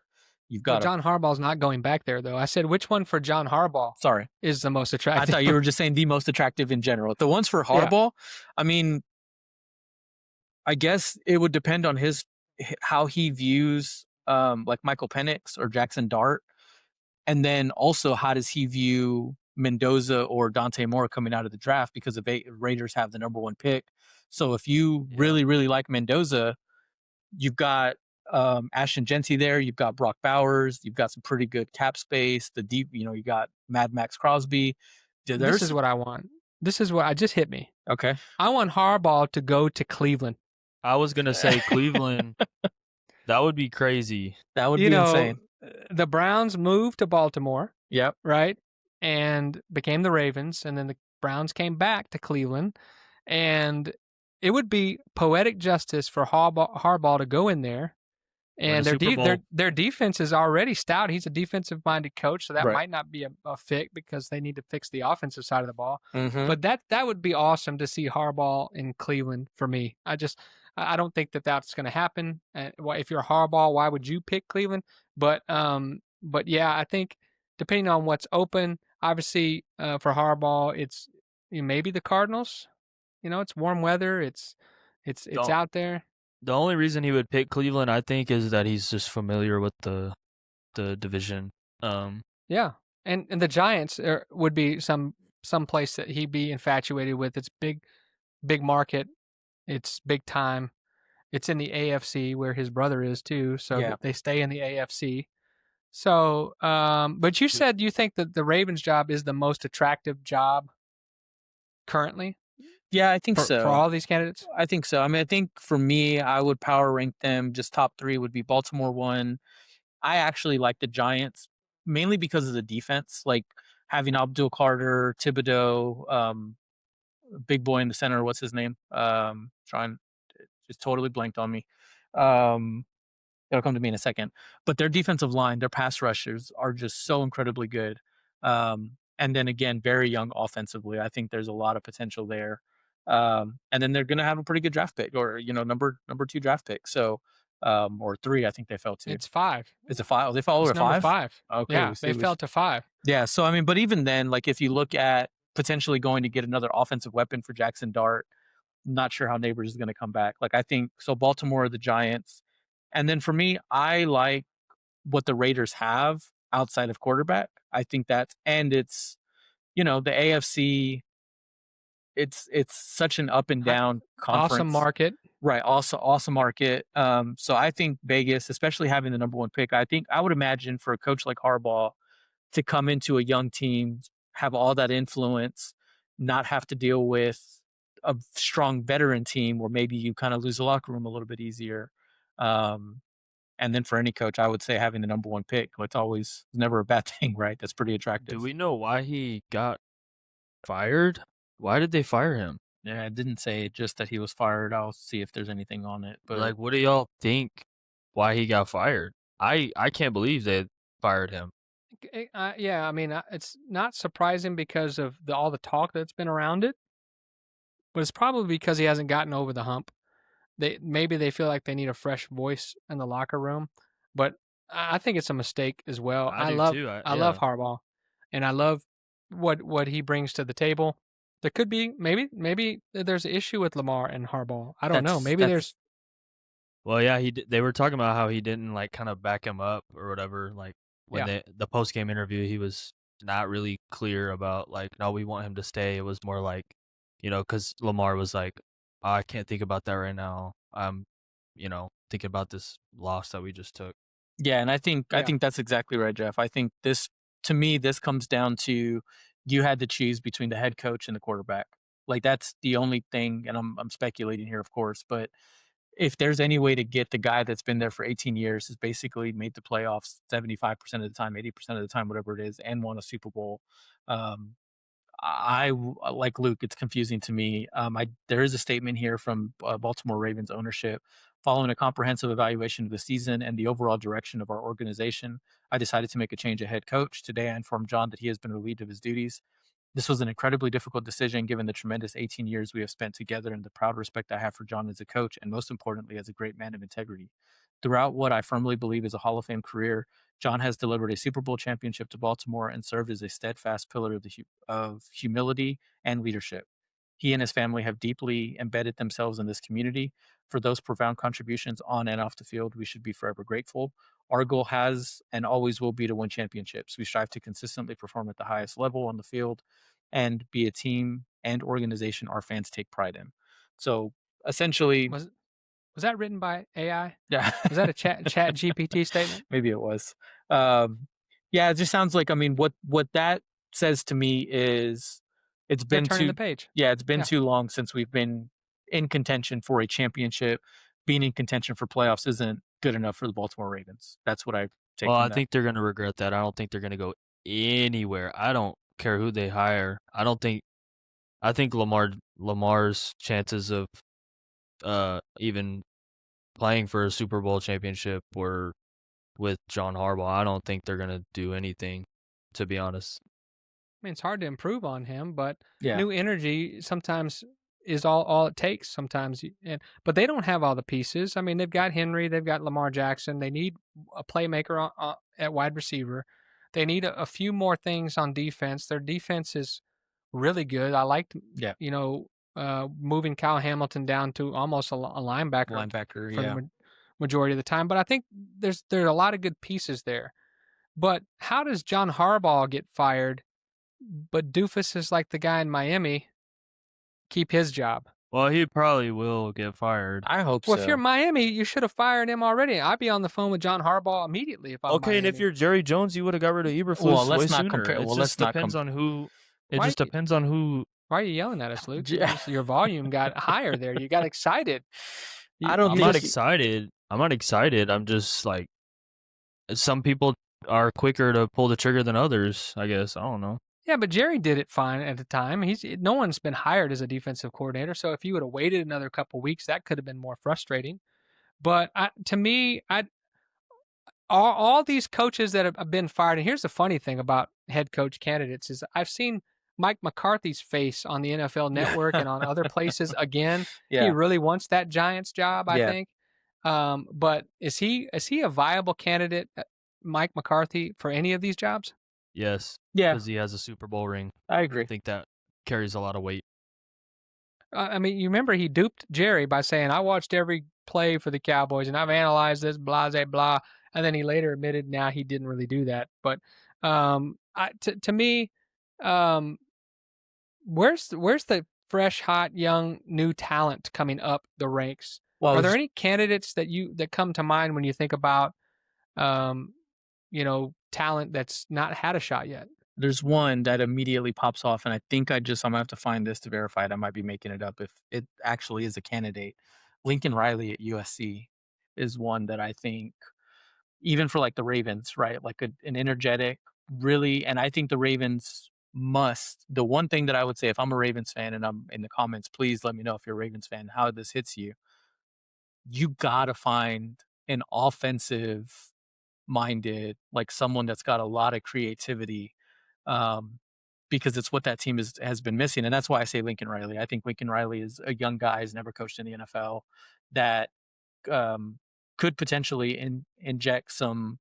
You've Well, got John Harbaugh's not going back there, though. I said, which one for John Harbaugh sorry, is the most I attractive? thought you were just saying the most attractive in general. The ones for Yeah. Harbaugh, I mean, I guess it would depend on how he views like Michael Penix or Jackson Dart. And then also, how does he view Mendoza or Dante Moore coming out of the draft, because the Raiders have the number 1 pick. So if you really, really like Mendoza, you've got Ashton Genty there. You've got Brock Bowers. You've got some pretty good cap space. The deep, you got Mad Max Crosby. This is what I want. This is what I just hit me. Okay. I want Harbaugh to go to Cleveland. I was going to say Cleveland. That would be crazy. That would be insane. The Browns moved to Baltimore. Yep. Right? And became the Ravens. And then the Browns came back to Cleveland. And it would be poetic justice for Harbaugh to go in there. And their defense is already stout. He's a defensive-minded coach, so that might not be a fit because they need to fix the offensive side of the ball. Mm-hmm. But that would be awesome to see Harbaugh in Cleveland for me. I don't think that's going to happen. If you're Harbaugh, why would you pick Cleveland? But yeah, I think depending on what's open, obviously for Harbaugh, it's maybe the Cardinals. It's warm weather. It's out there. The only reason he would pick Cleveland, I think, is that he's just familiar with the division. Yeah, and the Giants would be some place that he'd be infatuated with. It's big market. It's big time. It's in the AFC where his brother is too, so Yeah. they stay in the AFC. So, but you said you think that the Ravens job is the most attractive job currently Yeah, I think for so. all these candidates? I think so. I mean, I think for me, I would power rank them. Just top three would be Baltimore one. I actually like the Giants mainly because of the defense, like having Abdul Carter, Thibodeau, big boy in the center. What's his name? Trying just totally blanked on me. Um, It'll come to me in a second. But their defensive line, their pass rushers are just so incredibly good. And then again, very young offensively. I think there's a lot of potential there. And then they're going to have a pretty good draft pick, or number two draft pick. So, or three, I think they fell to. It's 5. Is it five? Oh, they fall over It's at number five. 5. Okay, Yeah, they fell to 5. yeah. So I mean, but even then, like if you look at potentially going to get another offensive weapon for Jackson Dart, not sure how Neighbors is going to come back. Like I think so. Baltimore, the Giants, and then for me, I like what the Raiders have outside of quarterback. I think that's and it's the AFC. It's such an up and Hi down Awesome conference, market. right? Also, awesome market. So I think Vegas, especially having the number one pick, I think I would imagine for a coach like Harbaugh to come into a young team, have all that influence, not have to deal with a strong veteran team where maybe you kind of lose the locker room a little bit easier. Um, and then for any coach, I would say having the number one pick, it's always never a bad thing, right? That's pretty Do attractive. we know why he got fired? Why did they fire him? Yeah, I didn't say just that he was fired. I'll see if there's anything on it. But Like, what do y'all think? Why he got fired? I can't believe they fired him. Yeah, I mean, it's not surprising because of all the talk that's been around it, but it's probably because he hasn't gotten over the hump. Maybe they feel like they need a fresh voice in the locker room, but I think it's a mistake as well. I I do love too. I love Yeah. Harbaugh, and I love what he brings to the table. There could be maybe there's an issue with Lamar and Harbaugh. I don't know. Maybe that's there's Well, yeah, they were talking about how he didn't like kind of back him up or whatever. Like when yeah. the post game interview, he was not really clear about like, no, we want him to stay. It was more like, because Lamar was like, I can't think about that right now. I'm, thinking about this loss that we just took. Yeah, and I Yeah. think that's exactly right, Jeff. I think this to me this comes down to you had to choose between the head coach and the quarterback. Like that's the only thing, and I'm speculating here, of course, but if there's any way to get the guy that's been there for 18 years, has basically made the playoffs 75% of the time, 80% of the time, whatever it is, and won a Super Bowl, um, like Luke, it's confusing to me. There is a statement here from Baltimore Ravens ownership. Following a comprehensive evaluation of the season and the overall direction of our organization, I decided to make a change at head coach. Today, I informed John that he has been relieved of his duties. This was an incredibly difficult decision given the tremendous 18 years we have spent together and the proud respect I have for John as a coach and most importantly as a great man of integrity. Throughout what I firmly believe is a Hall of Fame career, John has delivered a Super Bowl championship to Baltimore and served as a steadfast pillar of humility and leadership. He and his family have deeply embedded themselves in this community. For those profound contributions on and off the field, we should be forever grateful. Our goal has and always will be to win championships. We strive to consistently perform at the highest level on the field and be a team and organization our fans take pride in. So essentially, Was that written by AI? yeah, Was that a chat GPT statement? maybe it was. Um, yeah, it just sounds like I mean what that says to me is it's They're been turning too the page. yeah, it's been Yeah. too long since we've been in contention for a championship. Being in contention for playoffs isn't good enough for the Baltimore Ravens. That's what I take Well, from I that. think they're gonna regret that. I don't think they're gonna go anywhere. I don't care who they hire. I think Lamar's chances of even playing for a Super Bowl championship were with John Harbaugh. I don't think they're gonna do anything, to be honest. I mean, it's hard to improve on him, but Yeah, new energy sometimes is all it takes. Sometimes, but they don't have all the pieces. I mean, they've got Henry, they've got Lamar Jackson. They need a playmaker at wide receiver. They need a few more things on defense. Their defense is really good. I liked, yeah, you know, moving Kyle Hamilton down to almost a linebacker linebacker. for the Yeah, majority of the time. But I think there's a lot of good pieces there. But how does John Harbaugh get fired, but Doofus is like the guy in Miami keep his job? Well, he probably will get fired. I hope Well, if you're so. Miami, you should have fired him already. I'd be on the phone with John Harbaugh immediately if I'm Okay, and if Miami. you're Jerry Jones, you would have got rid of Well, Eberflus way let's not sooner. compare. It Well, just let's not depends on who. It Why just depends on who. why are you yelling at us, Luke? J- Your volume got higher there. You got excited. I don't I'm think not excited. I'm not excited. I'm just like some people are quicker to pull the trigger than others. I guess I don't know. Yeah, but Jerry did it fine at the time. No one's been hired as a defensive coordinator, so if you would have waited another couple weeks, that could have been more frustrating. But to me, all these coaches that have been fired, and here's the funny thing about head coach candidates is I've seen Mike McCarthy's face on the NFL Network and on other places again. He Yeah. really wants that Giants job, I Yeah. think. But is he a viable candidate, Mike McCarthy, for any of these jobs? Yes, Yeah. because he has a Super Bowl ring. I I agree. think that carries a lot of weight. I mean, you remember he duped Jerry by saying, "I watched every play for the Cowboys and I've analyzed this, blah, blah, blah." And then he later admitted, now he didn't really do that. But to me, um, where's the fresh, hot, young, new talent coming up the ranks? Well, Are there any candidates that come to mind when you think about, um, talent that's not had a shot yet? there's one that immediately pops off, and I think I'm gonna have to find this to verify it. I might be making it up if it actually is a candidate. Lincoln Riley at USC is one that I think, even for like the Ravens, right? Like an energetic, really, and I think the Ravens must. The one thing that I would say, if I'm a Ravens fan and I'm in the comments, please let me know if you're a Ravens fan, how this hits you. You gotta find an offensive minded, like someone that's got a lot of creativity, um, because it's what that team has been missing, and that's why I say Lincoln Riley. I think Lincoln Riley is a young guy, has never coached in the NFL, that um, could potentially inject some,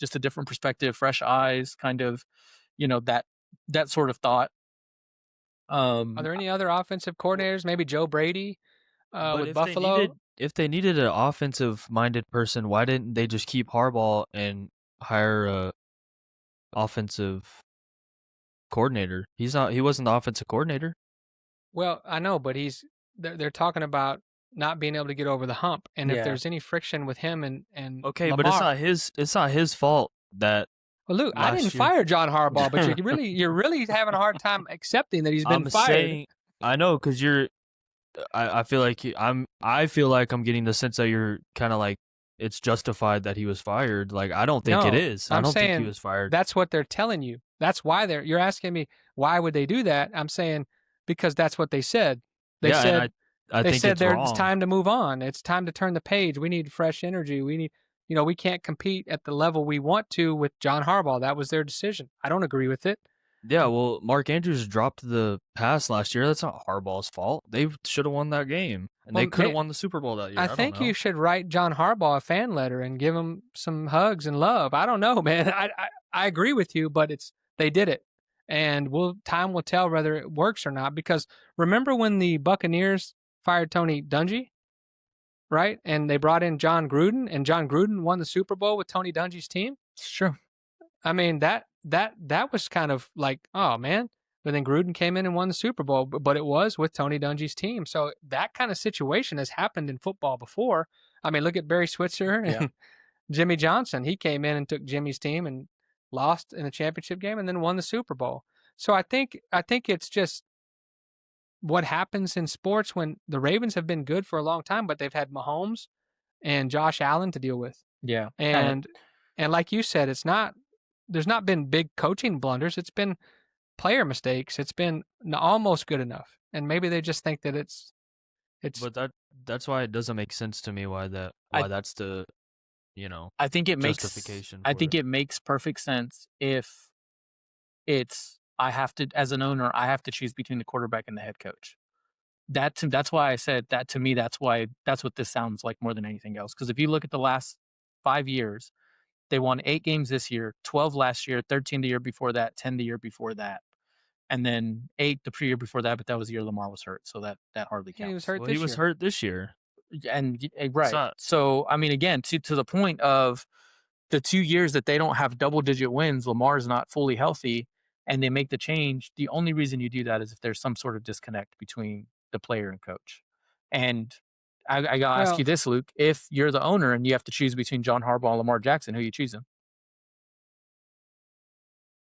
just a different perspective, fresh eyes, kind of, that sort of thought. Are Um, there any other offensive coordinators? Maybe Joe Brady But with Buffalo. if they needed an offensive minded person, why didn't they just keep Harbaugh and hire a offensive coordinator? He wasn't the offensive coordinator. Well, I know, but they're talking about not being able to get over the hump, and if yeah, there's any friction with him and Okay, but Lamar. it's not his fault that Well, Luke, I didn't last year. fire John Harbaugh, but you're really having a hard time accepting that he's been I'm fired. saying I know because you're. I feel like I feel like I'm getting the sense that you're kind of like it's justified that he was fired. Like I don't think it No, is. I I'm don't think he saying was fired. that's what they're telling you. That's why you're asking me why would they do that? I'm saying because that's what they said. They Yeah, and said I they think said it's it's wrong. time to move on. It's time to turn the page. We need fresh energy. We need, we can't compete at the level we want to with John Harbaugh. That was their decision. I don't agree with it. Yeah, well, Mark Andrews dropped the pass last year. That's not Harbaugh's fault. They should have won that game, and they Well, could have won the Super Bowl that year. I I don't think know. you should write John Harbaugh a fan letter and give him some hugs and love. I don't know, man. I agree with you, but they did it, and time will tell whether it works or not. Because remember when the Buccaneers fired Tony Dungy, right? And they brought in John Gruden, and John Gruden won the Super Bowl with Tony Dungy's team. it's true. I mean that was kind of like, oh man. But then Gruden came in and won the Super Bowl, but it was with Tony Dungy's team. So that kind of situation has happened in football before. I mean, look at Barry Switzer and Yeah. Jimmy Johnson. He came in and took Jimmy's team and lost in the championship game and then won the Super Bowl. So I think it's just what happens in sports when the Ravens have been good for a long time, but they've had Mahomes and Josh Allen to deal with. Yeah, And like you said, there's not been big coaching blunders. It's been player mistakes. It's been almost good enough. And maybe they just think that it's But that's why it doesn't make sense to me why I- that's the I think it makes justification. I for think it. it makes perfect sense if it's, I have to, as an owner, I have to choose between the quarterback and the head coach. That's why I said that. To me, that's what this sounds like more than anything else. Because if you look at the last 5 years, they won 8 games this year, 12 last year, 13 the year before that, 10 the year before that, and then 8 the year before that. But that was the year Lamar was hurt, so that hardly he was counts. hurt Well, this he was year. hurt this year. And It's right. not. So I mean, again, to the point of, the 2 years that they don't have double-digit wins, Lamar's not fully healthy, and they make the change, the only reason you do that is if there's some sort of disconnect between the player and coach. And I gotta ask Well, you this, Luke, if you're the owner and you have to choose between John Harbaugh and Lamar Jackson, who you choosing?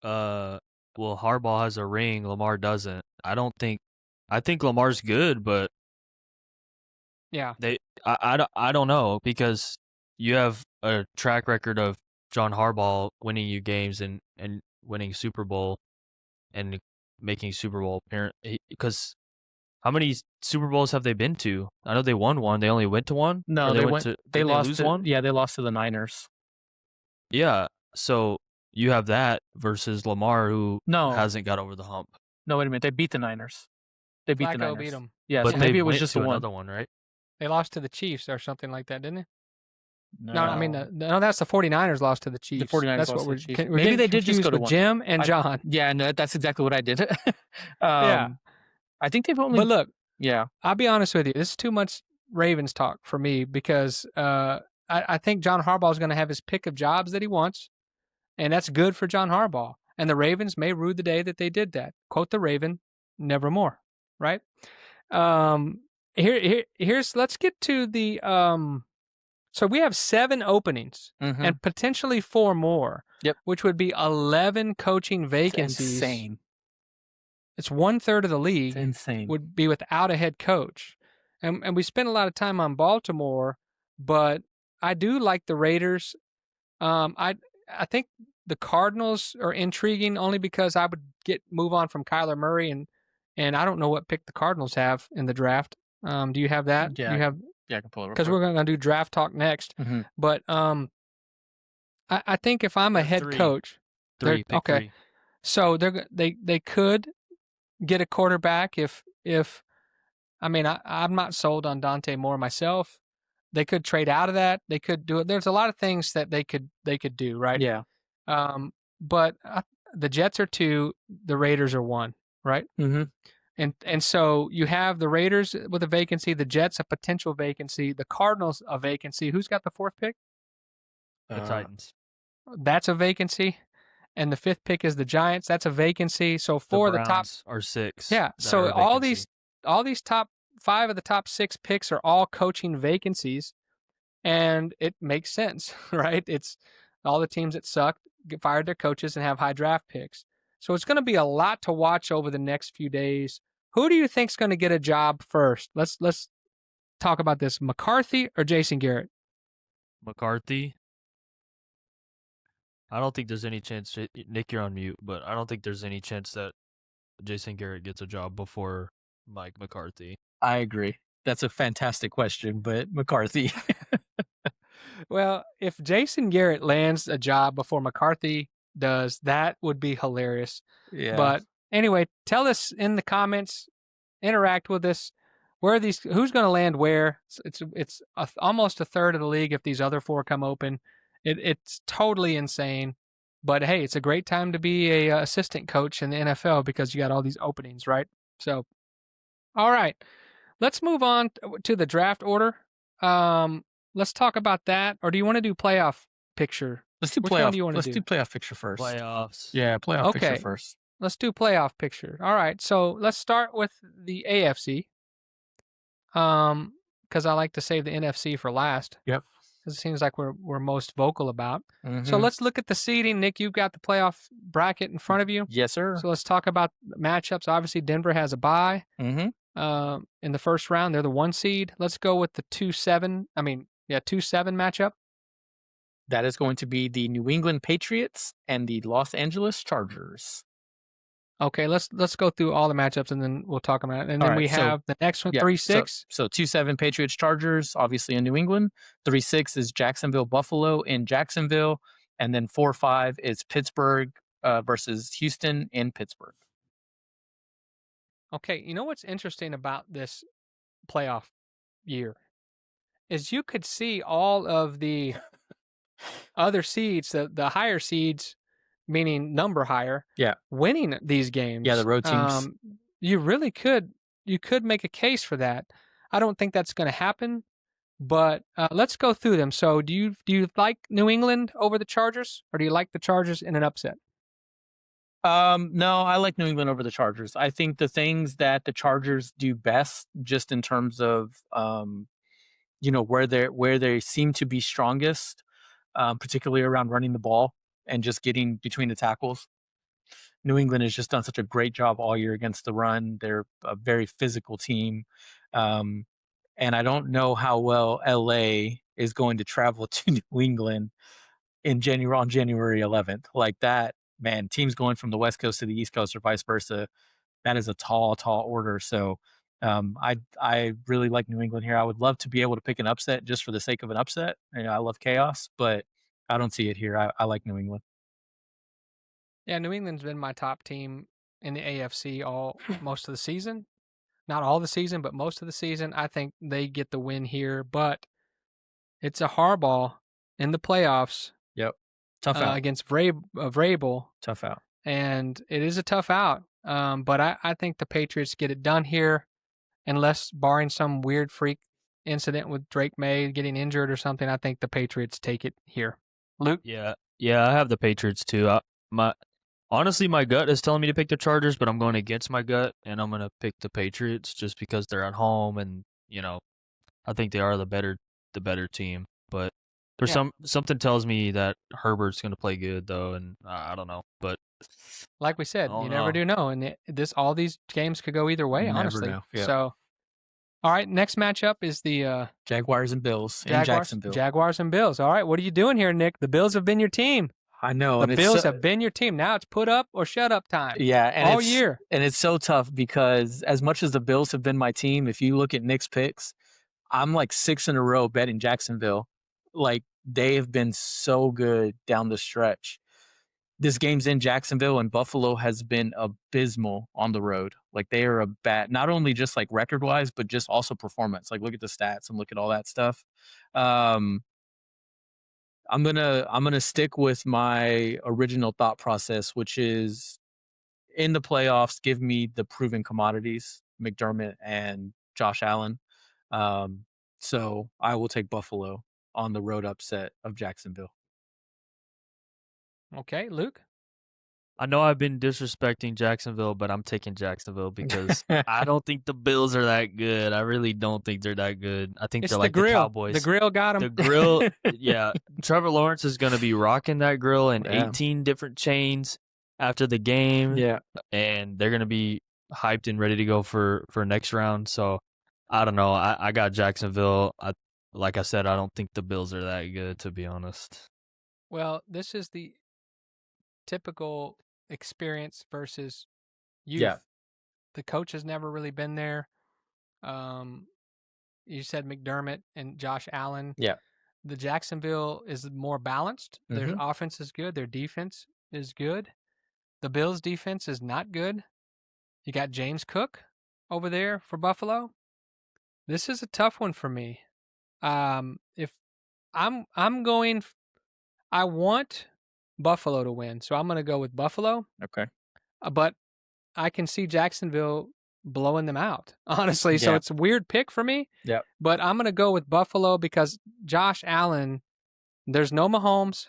Well, Harbaugh has a ring, Lamar doesn't. I think Lamar's good, but yeah. I don't know because you have a track record of John Harbaugh winning you games and winning Super Bowl and making Super Bowl appearance. Because how many Super Bowls have they been to? I know they won one. They only went to one, or No, they went to. they Didn't they lost lose to one? yeah, they lost to the Niners. Yeah. So you have that versus Lamar, who No. hasn't got over the hump. No, wait a minute, they beat the Niners. They beat the Flacco beat Niners. them. Yeah, But so they maybe it was went just to a one. another one, right? They lost to the Chiefs or something like that, didn't they? No, I mean, No. no, that's the 49ers lost to the Chiefs. 49ers That's lost what to we're the Chiefs. we're Maybe getting they did just confused go to with one. Jim and John. Yeah, no, that's exactly what I did. Yeah. I think they've only But look, yeah. I'll be honest with you. This is too much Ravens talk for me because I think John Harbaugh is going to have his pick of jobs that he wants, and that's good for John Harbaugh. And the Ravens may rue the day that they did that. Quote the Raven, nevermore. Right? Here's let's get to the so we have 7 openings Mhm. and potentially 4 more. Yep. Which would be 11 coaching It's vacancies. insane. It's 1/3 of the It's league insane. would be without a head coach. And we spent a lot of time on Baltimore, but I do like the Raiders. I think the Cardinals are intriguing only because I would move on from Kyler Murray and I don't know what pick the Cardinals have in the draft. Do you have that? Yeah, You have yeah, I can pull it real because quick. we're going to do draft talk next. Mhm. But I think if I'm a They're head 3. coach, Pick okay. 3. So they could get a quarterback if I mean I'm not sold on Dante Moore myself. They could trade out of that. They could do it. There's a lot of things that they could do, right? Yeah. But the Jets are 2, the Raiders are 1, right? Mhm. And so you have the Raiders with a vacancy, the Jets a potential vacancy, the Cardinals a vacancy. Who's got the 4th pick? The Titans. That's a vacancy. And the 5th pick is the Giants. That's a vacancy. So The for the top Browns are 6. Yeah. that So are a vacancy. all these top 5 of the top 6 picks are all coaching vacancies, and it makes sense, right? It's all the teams that suck fired their coaches and have high draft picks. So it's going to be a lot to watch over the next few days. Who do you think's going to get a job first? Let's talk about this. McCarthy or Jason Garrett? McCarthy. I don't think there's any chance. Nick, you're on mute, but I don't think there's any chance that Jason Garrett gets a job before Mike McCarthy. I agree. That's a fantastic question, but McCarthy. Well, if Jason Garrett lands a job before McCarthy does, that would be hilarious. Yeah. But anyway, tell us in the comments, interact with us. Where are these? Who's going to land where? It's almost a third of the league if these other 4 come open. It's totally insane. But hey, it's a great time to be a assistant coach in the NFL because you got all these openings, right? So, all right, let's move on to the draft order. Let's talk about that. Or do you want to do playoff picture? Let's do Which one playoff. do you want to Let's do? do playoff picture first. Playoffs. Yeah, playoff picture Okay. first. Let's do playoff picture. All right, so let's start with the AFC. Because I like to save the NFC for last. Yep. Because it seems like we're most vocal about. So Mhm. let's look at the seeding. Nick, you've got the playoff bracket in front of you. Yes, sir. So let's talk about matchups. Obviously, Denver has a bye Mhm. in the first round. They're the 1 seed. Let's go with the 2-7. 2-7 matchup. That is going to be the New England Patriots and the Los Angeles Chargers. Okay, let's go through all the matchups and then we'll talk about it. And then All right, we so- have the next one, Yeah, 3-6. So 2-7 Patriots Chargers, obviously in New England. 3-6 is Jacksonville Buffalo in Jacksonville, and then 4-5 is Pittsburgh versus Houston in Pittsburgh. Okay, you know what's interesting about this playoff year is you could see all of the other seeds, the higher seeds, meaning number higher, Yeah. winning these games. Yeah, the road teams. You really could make a case for that. I don't think that's going to happen, But let's go through them. So, do you like New England over the Chargers, or do you like the Chargers in an upset? No, I like New England over the Chargers. I think the things that the Chargers do best, just in terms of where they seem to be strongest, particularly around running the ball and just getting between the tackles. New England has just done such a great job all year against the run. They're a very physical team. Um, and I don't know how well LA is going to travel to New England on January 11th. Like that, man, teams going from the West Coast to the East Coast or vice versa, that is a tall, tall order. So I really like New England here. I would love to be able to pick an upset just for the sake of an upset. I love chaos, but I don't see it here. I like New England. Yeah, New England's been my top team in the AFC most of the season. Not all the season, but most of the season. I think they get the win here, but it's a Harbaugh in the playoffs Yep. Tough out. against Vrabel, Tough out. and it is a tough out. But I think the Patriots get it done here, unless barring some weird freak incident with Drake May getting injured or something. I think the Patriots take it here. Luke? Yeah, I have the Patriots too. Honestly, my gut is telling me to pick the Chargers, but I'm going against my gut, and I'm going to pick the Patriots just because they're at home, and I think they are the better team. But there's Yeah. something tells me that Herbert's going to play good though, and I don't know. But Like we said, oh you never no, do know, and all these games could go either way, Never honestly. know. Yep. So, all right, next matchup is the Jaguars and Bills in Jacksonville. Jaguars and Bills. All right, what are you doing here, Nick? The Bills have been your team. I know. The Bills have been your team. Now it's put up or shut up time. Yeah, and all year. And it's so tough because as much as the Bills have been my team, if you look at Nick's picks, I'm like 6 in a row betting Jacksonville. Like they have been so good down the stretch. This game's in Jacksonville, and Buffalo has been abysmal on the road. Like they are not only just like record wise, but just also performance. Like look at the stats and look at all that stuff. I'm gonna stick with my original thought process, which is in the playoffs, give me the proven commodities, McDermott and Josh Allen. So I will take Buffalo on the road upset of Jacksonville. Okay, Luke? I know I've been disrespecting Jacksonville, but I'm taking Jacksonville because I don't think the Bills are that good. I really don't think they're that good. I think It's they're the like grill. the Cowboys. The grill got them. The grill, yeah. Trevor Lawrence is going to be rocking that grill in Yeah. 18 different chains after the game. Yeah. And they're going to be hyped and ready to go for next round. So I don't know. I got Jacksonville. Like I said, I don't think the Bills are that good, to be honest. Well, this is the typical experience versus youth. Yeah. The coach has never really been there. You said McDermott and Josh Allen. Yeah. The Jacksonville is more balanced. Their offense is good. Their defense is good. The Bills' defense is not good. You got James Cook over there for Buffalo. This is a tough one for me. If I'm going, I want Buffalo to win, so I'm going to go with Buffalo. Okay. But I can see Jacksonville blowing them out, honestly. So Yeah. it's a weird pick for me. Yeah. But I'm going to go with Buffalo because Josh Allen, there's no Mahomes.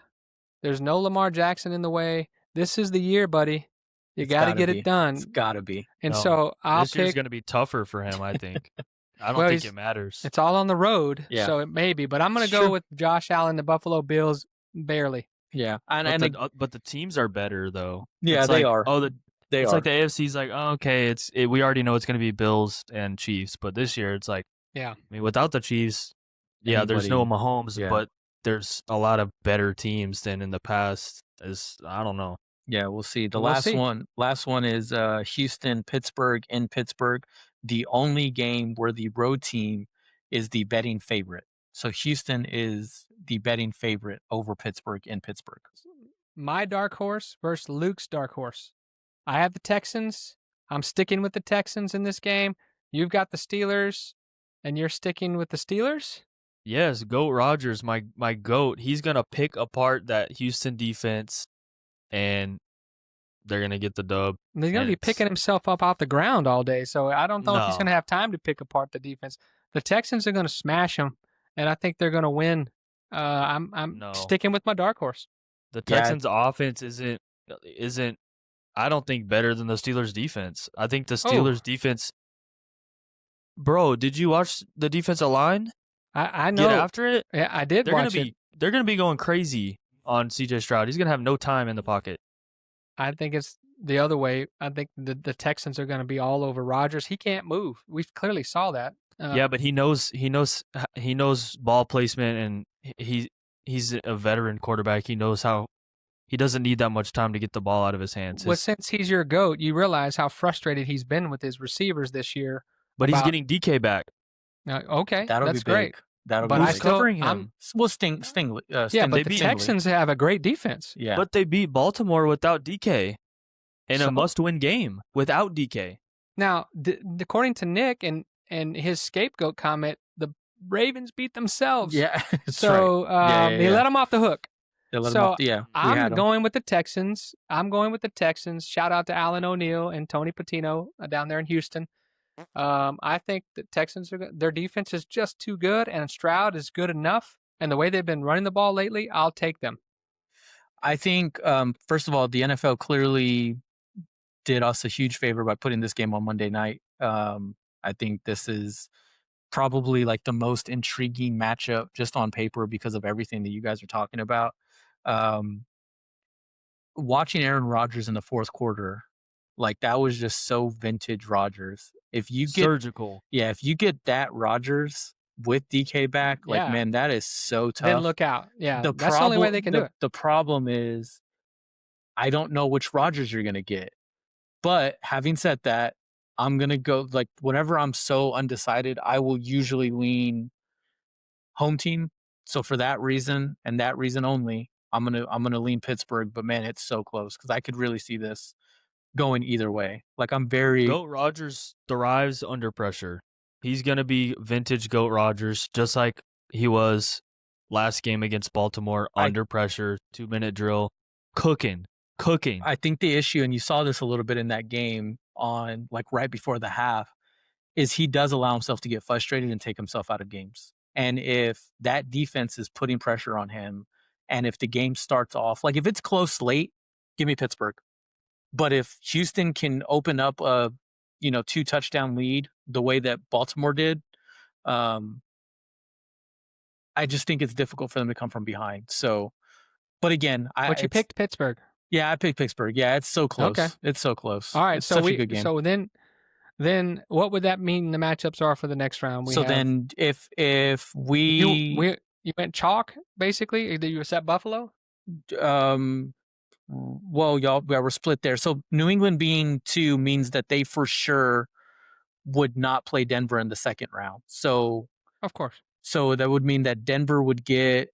There's no Lamar Jackson in the way. This is the year, buddy. You got to get it done. It's got to be. And No, so I'll this year's pick. going to be tougher for him, I think. I don't Well, think he's- it matters. It's all on the road, Yeah. so it may be. But I'm going to go Sure. with Josh Allen, the Buffalo Bills, barely. Yeah. But the teams are better, though. Yeah, It's they like, are. Oh, They it's are. like the AFC's like, oh, okay, we already know it's going to be Bills and Chiefs, but this year it's like, Yeah. I mean, without the Chiefs, yeah, there's no Anybody- Mahomes, yeah. but there's a lot of better teams than in the past. I don't know. Yeah, we'll see. The We'll last see. one is Houston, Pittsburgh in Pittsburgh. The only game where the road team is the betting favorite. So Houston is the betting favorite over Pittsburgh in Pittsburgh. My dark horse versus Luke's dark horse. I have the Texans. I'm sticking with the Texans in this game. You've got the Steelers, and you're sticking with the Steelers? Yes, Goat Rogers, my goat. He's gonna pick apart that Houston defense, and they're gonna get the dub. And he's going to And be it's- picking himself up off the ground all day, so I don't know if he's No. going to have time to pick apart the defense. The Texans are going to smash them, and I think they're going to win. I'm No. sticking with my dark horse. The Yeah. Texans' offense isn't I don't think better than the Steelers' defense. I think the Steelers' defense. Bro, did you watch the defensive line I get know. after it? Yeah, I did watch it. They're gonna be going crazy on CJ Stroud. He's gonna have no time in the pocket. I think it's the other way. I think the Texans are going to be all over Rodgers. He can't move. We clearly saw that. Yeah, but he knows ball placement, and he's a veteran quarterback. He knows how. He doesn't need that much time to get the ball out of his hands. Well, since he's your GOAT, you realize how frustrated he's been with his receivers this year. But he's getting DK back. Okay, That'll that's be big. great. That'll But be I big. still, covering him. Well, Sting. Yeah, but the Texans have a great defense. Yeah, but they beat Baltimore without DK in So- a must-win game without DK. Now, according to Nick and his scapegoat comment, the Ravens beat themselves. yeah. That's So right. they let them off the hook. They let so him off. Yeah, we I'm had 'em. going with the Texans. Shout out to Alan O'Neill and Tony Patino down there in Houston. I think the Texans their defense is just too good, and Stroud is good enough. And the way they've been running the ball lately, I'll take them. I think, first of all, the NFL clearly did us a huge favor by putting this game on Monday night. I think this is probably like the most intriguing matchup just on paper because of everything that you guys are talking about. Watching Aaron Rodgers in the fourth quarter, like that was just so vintage Rodgers. If you get surgical, if you get that Rodgers with DK back, like Yeah. man, that is so tough. Then look out. Yeah, that's the only way they can do it. The problem is, I don't know which Rodgers you're gonna get. But having said that, I'm gonna go like whenever I'm so undecided, I will usually lean home team. So for that reason and that reason only, I'm gonna lean Pittsburgh. But man, it's so close because I could really see this going either way. Like I'm very Goat Rodgers thrives under pressure. He's gonna be vintage Goat Rodgers, just like he was last game against Baltimore under pressure, 2-minute drill, cooking. I think the issue, and you saw this a little bit in that game on like right before the half, is he does allow himself to get frustrated and take himself out of games. And if that defense is putting pressure on him, and if the game starts off, like if it's close late, give me Pittsburgh. But if Houston can open up a 2-touchdown lead the way that Baltimore did, I just think it's difficult for them to come from behind. So, but again, But you picked Pittsburgh. Yeah, I picked Pittsburgh. Yeah, it's so close. Okay. It's so close. All right, it's so such a good game. So then what would that mean the matchups are for the next round? Then if we you went chalk basically, did you set Buffalo? Well, we're split there. So New England being 2 means that they for sure would not play Denver in the second round. So of course. So that would mean that Denver would get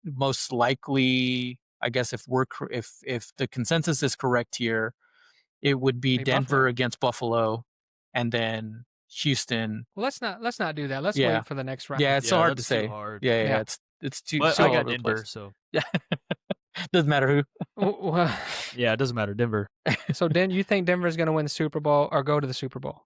most likely, I guess if the consensus is correct here, it would be Denver Buffalo against Buffalo, and then Houston. Well, let's not do that. Let's wait for the next round. Yeah, it's so hard to that's say. too hard. Yeah, it's too. But so I all got over the Denver, place. so Yeah, doesn't matter who. yeah, it doesn't matter. Denver. So then you think Denver's going to win the Super Bowl or go to the Super Bowl?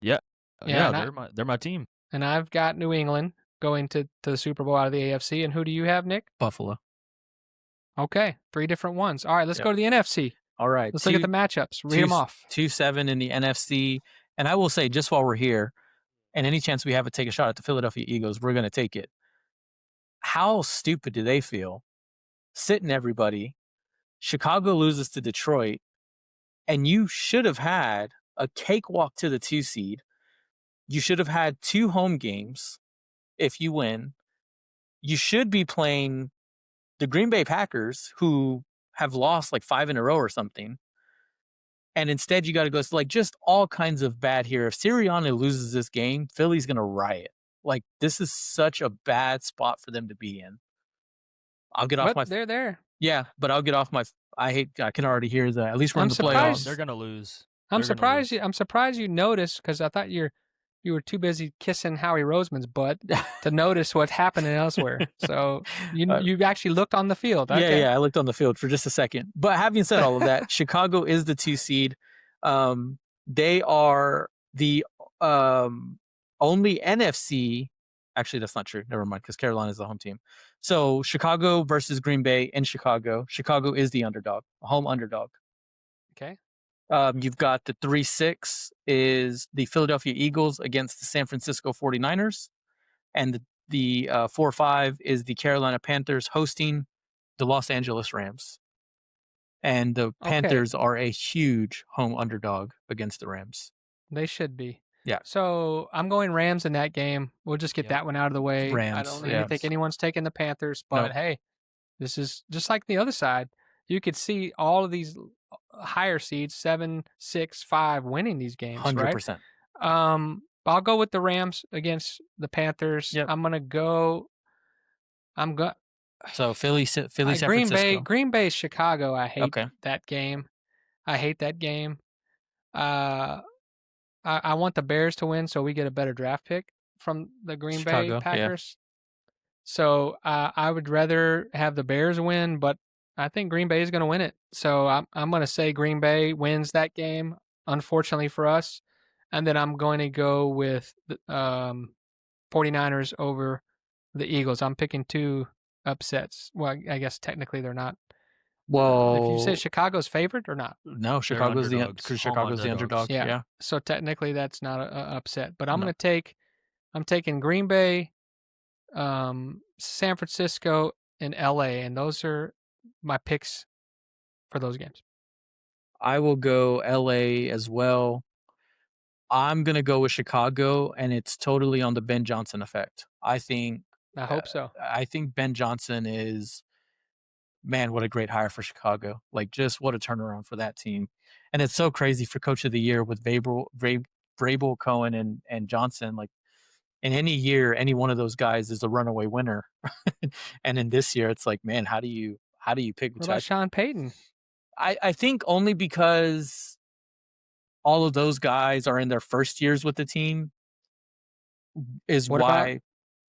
Yeah, Yeah, they're my team. And I've got New England going to the Super Bowl out of the AFC. And who do you have, Nick? Buffalo. Okay, 3 different ones. All right, let's go to the NFC. All right, let's look at the matchups. Read them off. 2-7 in the NFC, and I will say, just while we're here, and any chance we have to take a shot at the Philadelphia Eagles, we're going to take it. How stupid do they feel? Sitting everybody, Chicago loses to Detroit, and you should have had a cakewalk to the 2 seed. You should have had 2 home games if you win. You should be playing the Green Bay Packers, who have lost like 5 in a row or something. And instead, you got to go like just all kinds of bad here. If Sirianni loses this game, Philly's going to riot. Like, this is such a bad spot for them to be in. I'll get off my. They're there. Yeah, but I'll get off my. I can already hear the. At least we're in the playoffs. They're going to lose. I'm surprised you noticed, because I thought you were too busy kissing Howie Roseman's butt to notice what's happening elsewhere. So you actually looked on the field. Okay. Yeah, I looked on the field for just a second. But having said all of that, Chicago is the 2 seed. They are the only NFC. Actually, that's not true. Never mind, because Carolina is the home team. So Chicago versus Green Bay in Chicago. Chicago is the underdog, a home underdog. Okay. You've got the 3-6 is the Philadelphia Eagles against the San Francisco 49ers. And the 4-5 is the Carolina Panthers hosting the Los Angeles Rams. And the Okay. Panthers are a huge home underdog against the Rams. They should be. Yeah. So I'm going Rams in that game. We'll just get Yep. that one out of the way. I Rams, don't even think yeah. anyone's taking the Panthers, but Nope. hey, this is just like the other side. You could see all of these higher seeds, 7, 6, 5, winning these games, right? 100%. I'll go with the Rams against the Panthers. Yep. I'm going. So Philly, San Green Francisco. Green Bay, Chicago. I hate Okay. that game. I hate that game. I want the Bears to win so we get a better draft pick from the Green Bay Chicago, yeah. Packers. So I would rather have the Bears win, but I think Green Bay is going to win it. So I'm going to say Green Bay wins that game, unfortunately for us. And then I'm going to go with the 49ers over the Eagles. I'm picking two upsets. Well, I guess technically they're not. If you say Well, Chicago's favored or not. no, Chicago's the underdogs, home Chicago's the underdog. underdogs. Yeah. So technically that's not a upset. But I'm No. going to take. I'm taking Green Bay, San Francisco, and LA, and those are my picks for those games. I will go LA as well. I'm gonna go with Chicago, and it's totally on the Ben Johnson effect. I hope so. I think Ben Johnson is, man, what a great hire for Chicago. Like, just what a turnaround for that team. And it's so crazy for Coach of the Year with Vrabel, Cohen, and Johnson. Like, in any year, any one of those guys is a runaway winner. And in this year, it's like, man, how do you pick? What about Sean Payton? I think only because all of those guys are in their first years with the team is What why.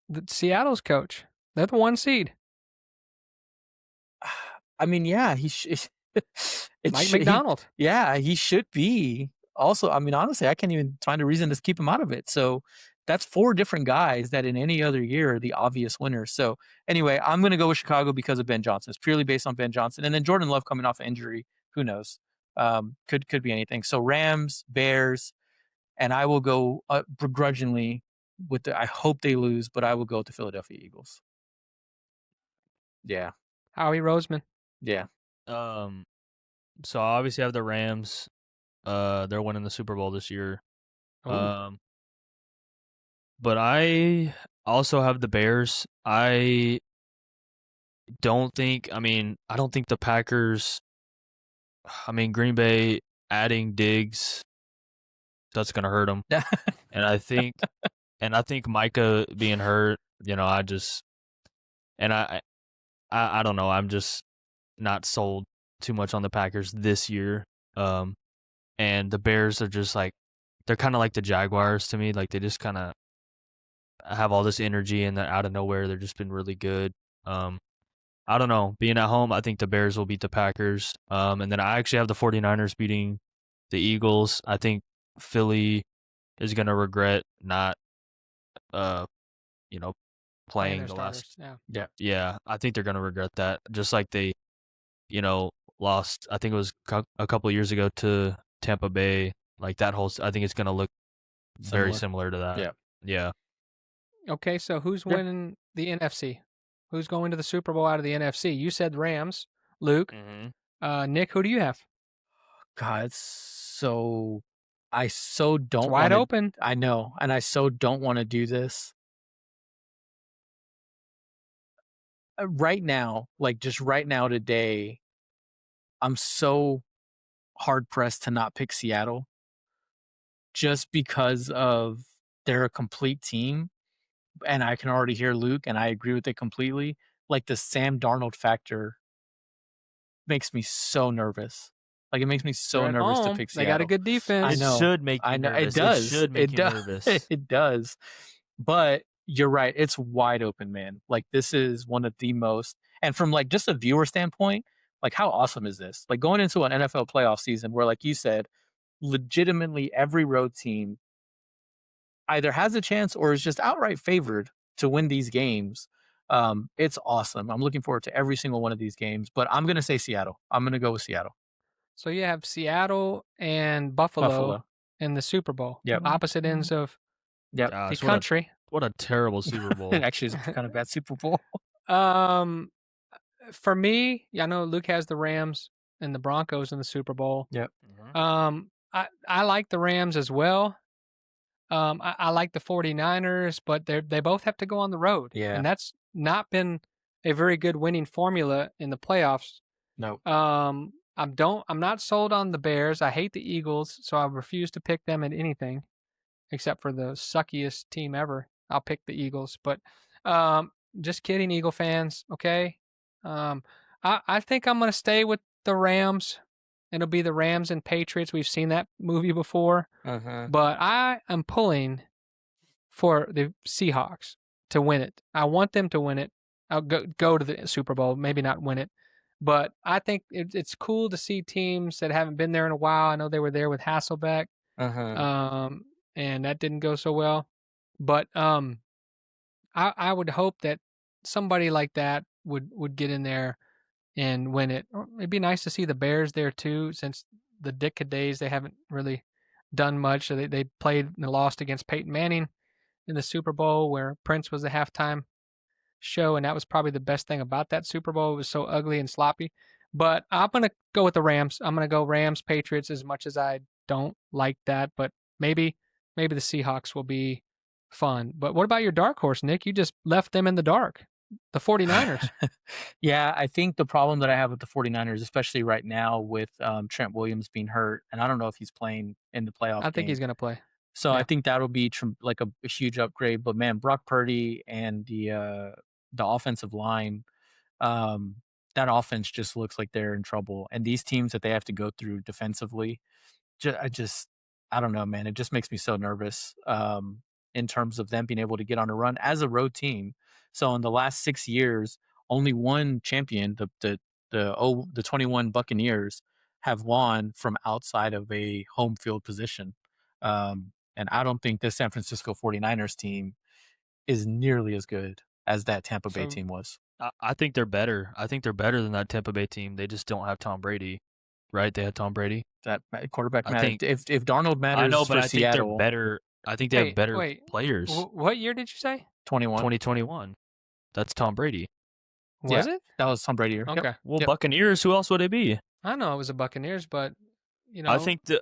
about Seattle's coach? They're the 1 seed. I mean, yeah, Mike McDonald. Yeah, he should be. Also, I mean, honestly, I can't even find a reason to keep him out of it. So that's 4 different guys that in any other year are the obvious winners. So anyway, I'm going to go with Chicago because of Ben Johnson. It's purely based on Ben Johnson. And then Jordan Love coming off an injury. Who knows? Could be anything. So Rams, Bears, and I will go begrudgingly with I hope they lose, but I will go with the Philadelphia Eagles. Yeah. Howie Roseman. Yeah. So I obviously have the Rams. They're winning the Super Bowl this year. Ooh. But I also have the Bears. I don't think the Packers. I mean, Green Bay adding Diggs, that's gonna hurt them. and I think Micah being hurt, I don't know. I'm just not sold too much on the Packers this year. And the Bears are just like, they're kind of like the Jaguars to me. Like, they just kind of have all this energy, and then out of nowhere, they've just been really good. I don't know. Being at home, I think the Bears will beat the Packers. And then I actually have the 49ers beating the Eagles. I think Philly is going to regret not, playing the starters. last. Yeah. I think they're going to regret that. Just like they, lost, I think it was a couple of years ago to Tampa Bay. Like that whole, I think it's going to look very similar to that. Yeah. Okay, so who's winning the NFC? Who's going to the Super Bowl out of the NFC? You said Rams, Luke. Mm-hmm. Nick, who do you have? God, I so don't. It's wide open. I know, and I so don't want to do this. Right now, like just right now today, I'm so hard pressed to not pick Seattle just because of they're a complete team. And I can already hear Luke, and I agree with it completely. Like the Sam Darnold factor makes me so nervous. Like it makes me so nervous to pick Seattle. They got a good defense. I know. It should make you nervous. It does. It should make you nervous. It does. But you're right. It's wide open, man. Like this is one of the most, and from like just a viewer standpoint, like how awesome is this? Like going into an NFL playoff season where, like you said, legitimately every road team either has a chance or is just outright favored to win these games. It's awesome. I'm looking forward to every single one of these games, but I'm going to say Seattle. I'm going to go with Seattle. So you have Seattle and Buffalo Buffalo. in the Super Bowl. Yep. Opposite ends of Yep. the Gosh, country. what a terrible Super Bowl. It actually is kind of bad Super Bowl. Um, for me, I know Luke has the Rams and the Broncos in the Super Bowl. Yep. I like the Rams as well. I like the 49ers, but they both have to go on the road. Yeah. And that's not been a very good winning formula in the playoffs. No. I'm not sold on the Bears. I hate the Eagles, so I refuse to pick them in anything except for the suckiest team ever. I'll pick the Eagles, but just kidding, Eagle fans. Okay, I think I'm gonna stay with the Rams. It'll be the Rams and Patriots. We've seen that movie before, but I am pulling for the Seahawks to win it. I want them to win it. I'll go to the Super Bowl, maybe not win it, but I think it's cool to see teams that haven't been there in a while. I know they were there with Hasselbeck, and that didn't go so well. But I would hope that somebody like that would get in there and win it. It'd be nice to see the Bears there too, since the Ditka days they haven't really done much. So they played and lost against Peyton Manning in the Super Bowl, where Prince was the halftime show, and that was probably the best thing about that Super Bowl. It was so ugly and sloppy. But I'm gonna go with the Rams. I'm gonna go Rams Patriots, as much as I don't like that, but maybe the Seahawks will be fun. But what about your dark horse, Nick? You just left them in the dark. The 49ers. Yeah, I think the problem that I have with the 49ers, especially right now with Trent Williams being hurt, and I don't know if he's playing in the playoff I think game. he's gonna play. So Yeah. I think that'll be like a huge upgrade. But man, Brock Purdy and the offensive line, that offense just looks like they're in trouble. And these teams that they have to go through defensively, I don't know, man. It just makes me so nervous in terms of them being able to get on a run as a road team. So in the last 6 years, only one champion, the 21 Buccaneers, have won from outside of a home field position. And I don't think the San Francisco 49ers team is nearly as good as that Tampa Bay team was. I think they're better. I think they're better than that Tampa Bay team. They just don't have Tom Brady, right? They had Tom Brady. That quarterback I matters. think- If Darnold matters I know, but for I think Seattle, they're better. I think they have better players. What year did you say? 21. 2021. That's Tom Brady. Was it? That was Tom Brady. Okay. Yep. Well, Buccaneers, who else would it be? I know it was the Buccaneers, but you know, I think this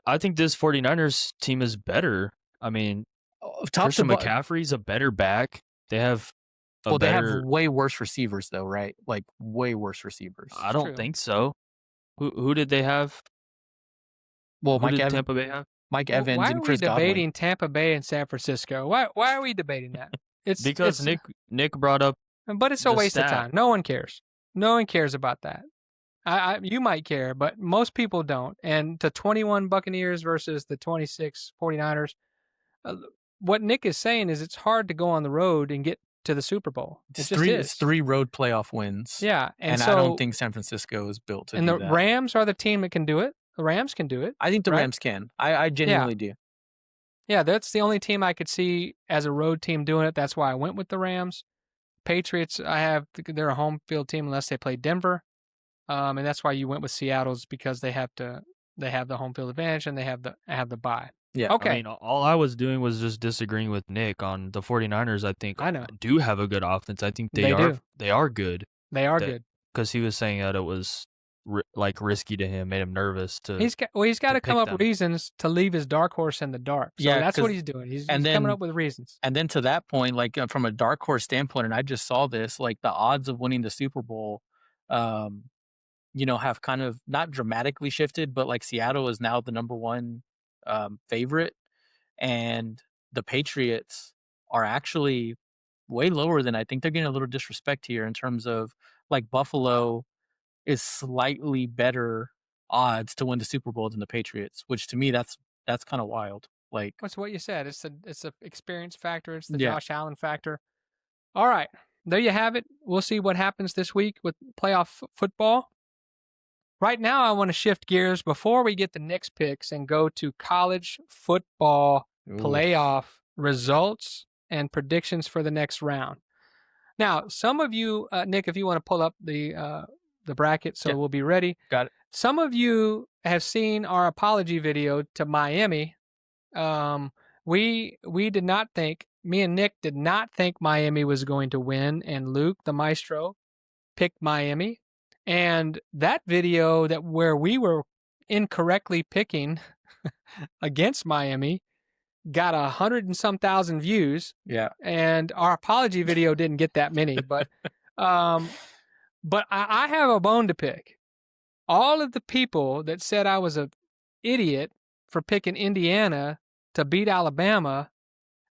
49ers team is better. I mean, Top Christian to McCaffrey's a better back. They have they have way worse receivers though, right? Like way worse receivers. I don't think so. Who did they have? Well, Who did Tampa Bay have? Mike Evans why and are Chris we debating Godwin. Tampa Bay and San Francisco? Why are we debating that? It's Because Nick brought up. But it's a the waste of stat. time. No one cares. No one cares about that. You might care, but most people don't. And the 21 Buccaneers versus the 26 49ers, what Nick is saying is it's hard to go on the road and get to the Super Bowl. It's three road playoff wins. Yeah, and so, I don't think San Francisco is built to do that. And the Rams are the team that can do it. The Rams can do it. I think the Rams can. I genuinely do. Yeah, that's the only team I could see as a road team doing it. That's why I went with the Rams. Patriots, they're a home field team unless they play Denver. And that's why you went with Seattle's, because they have the home field advantage and they have the bye. Yeah. Okay. I mean, all I was doing was just disagreeing with Nick on the 49ers. I think I know. do have a good offense. I think They are do. They are good. They are good. Because he was saying that it was risky to him, made him nervous to. He's got to come up with them. reasons to leave his dark horse in the dark. So that's what he's doing. He's coming up with reasons. And then to that point, like from a dark horse standpoint, and I just saw this, like the odds of winning the Super Bowl, have kind of not dramatically shifted, but like Seattle is now the number one favorite, and the Patriots are actually way lower than I think. They're getting a little disrespect here in terms of like Buffalo is slightly better odds to win the Super Bowl than the Patriots, which to me that's kind of wild. Like what's what you said? It's the experience factor. It's the Josh Allen factor. All right, there you have it. We'll see what happens this week with playoff football. Right now, I want to shift gears before we get the Knicks picks and go to college football playoff results and predictions for the next round. Now, some of you, Nick, if you want to pull up the bracket, so we'll be ready. Got it. Some of you have seen our apology video to Miami. We did not think, me and Nick did not think Miami was going to win, and Luke, the Maestro, picked Miami. And that video where we were incorrectly picking against Miami got 100 and some thousand views. Yeah. And our apology video didn't get that many, but I have a bone to pick. All of the people that said I was an idiot for picking Indiana to beat Alabama,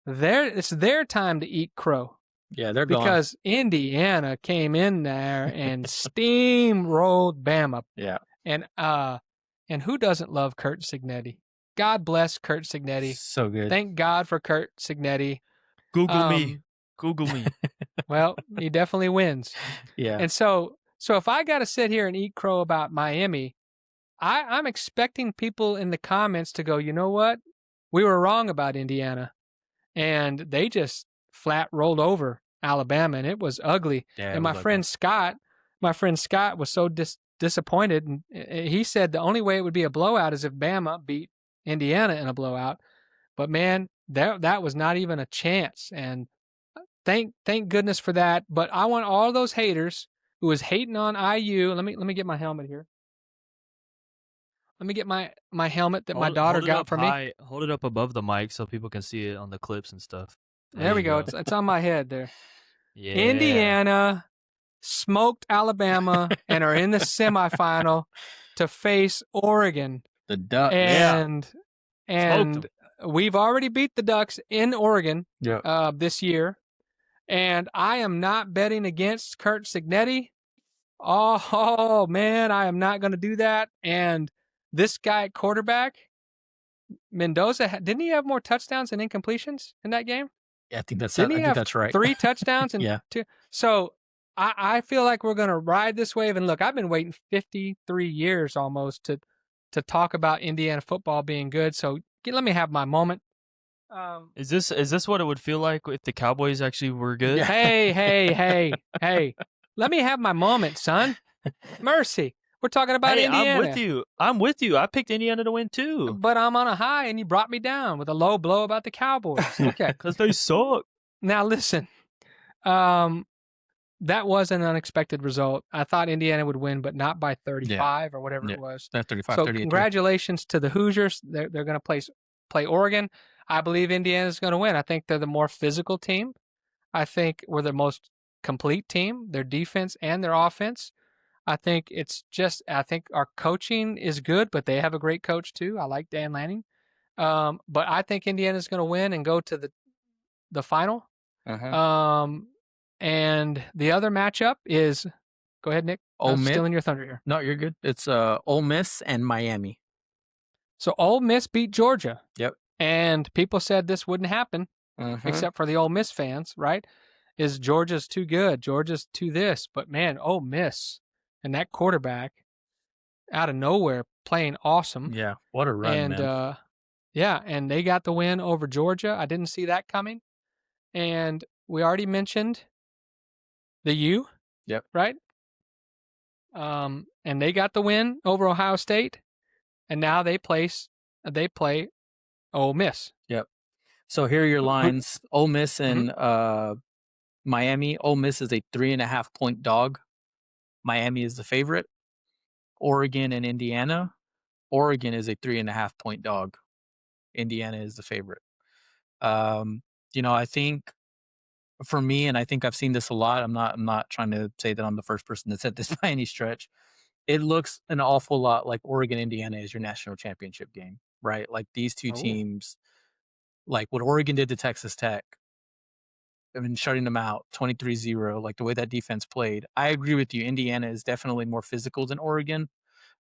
it's their time to eat crow. Yeah, they're gone. Because Indiana came in there and steamrolled Bama. Yeah. And who doesn't love Kurt Signetti? God bless Kurt Signetti. So good. Thank God for Kurt Signetti. Google me. Google me. Well, he definitely wins. Yeah. And so if I got to sit here and eat crow about Miami, I'm expecting people in the comments to go, you know what? We were wrong about Indiana. And they just flat rolled over Alabama, and it was ugly. Yeah, and my friend Scott was so disappointed, and he said the only way it would be a blowout is if Bama beat Indiana in a blowout. But man, that was not even a chance. And thank goodness for that. But I want all those haters who was hating on IU. Let me get my helmet here. Let me get my helmet that my daughter got for me. Hold it up above the mic so people can see it on the clips and stuff. There we go. It's on my head there. Yeah. Indiana smoked Alabama and are in the semifinal to face Oregon. The Ducks. And we've already beat the Ducks in Oregon this year. And I am not betting against Kurt Signetti. Oh man, I am not going to do that. And this guy at quarterback, Mendoza, didn't he have more touchdowns and incompletions in that game? Yeah, I think that's right. 3 touchdowns and yeah. 2. So I feel like we're going to ride this wave. And look, I've been waiting 53 years almost to talk about Indiana football being good. So let me have my moment. Is this what it would feel like if the Cowboys actually were good? Hey. Let me have my moment, son. Mercy. We're talking about Indiana. I'm with you. I picked Indiana to win too. But I'm on a high and you brought me down with a low blow about the Cowboys. Okay. Because they suck. Now listen. That was an unexpected result. I thought Indiana would win, but not by 35 or whatever it was. That's 35, so 38. Congratulations to the Hoosiers. They're going to play Oregon. I believe Indiana's going to win. I think they're the more physical team. I think we're the most complete team, their defense and their offense. I think our coaching is good, but they have a great coach too. I like Dan Lanning. But I think Indiana's going to win and go to the final. Uh-huh. And the other matchup is, go ahead, Nick. I'm stealing your thunder here. No, you're good. It's Ole Miss and Miami. So Ole Miss beat Georgia. Yep. And people said this wouldn't happen, except for the Ole Miss fans, right? Is Georgia's too good? Georgia's too this. But man, Ole Miss and that quarterback out of nowhere playing awesome. Yeah, what a run, man. And they got the win over Georgia. I didn't see that coming. And we already mentioned the U. Yep. Right? And they got the win over Ohio State. And now they play Ole Miss. Yep. So here are your lines. Ole Miss and Miami. Ole Miss is a 3.5 point dog. Miami is the favorite. Oregon and Indiana. Oregon is a 3.5 point dog. Indiana is the favorite. I think for me, and I think I've seen this a lot. I'm not trying to say that I'm the first person that said this by any stretch. It looks an awful lot like Oregon, Indiana is your national championship game, right? Like these two teams, like what Oregon did to Texas Tech, I mean, shutting them out 23-0, like the way that defense played. I agree with you. Indiana is definitely more physical than Oregon.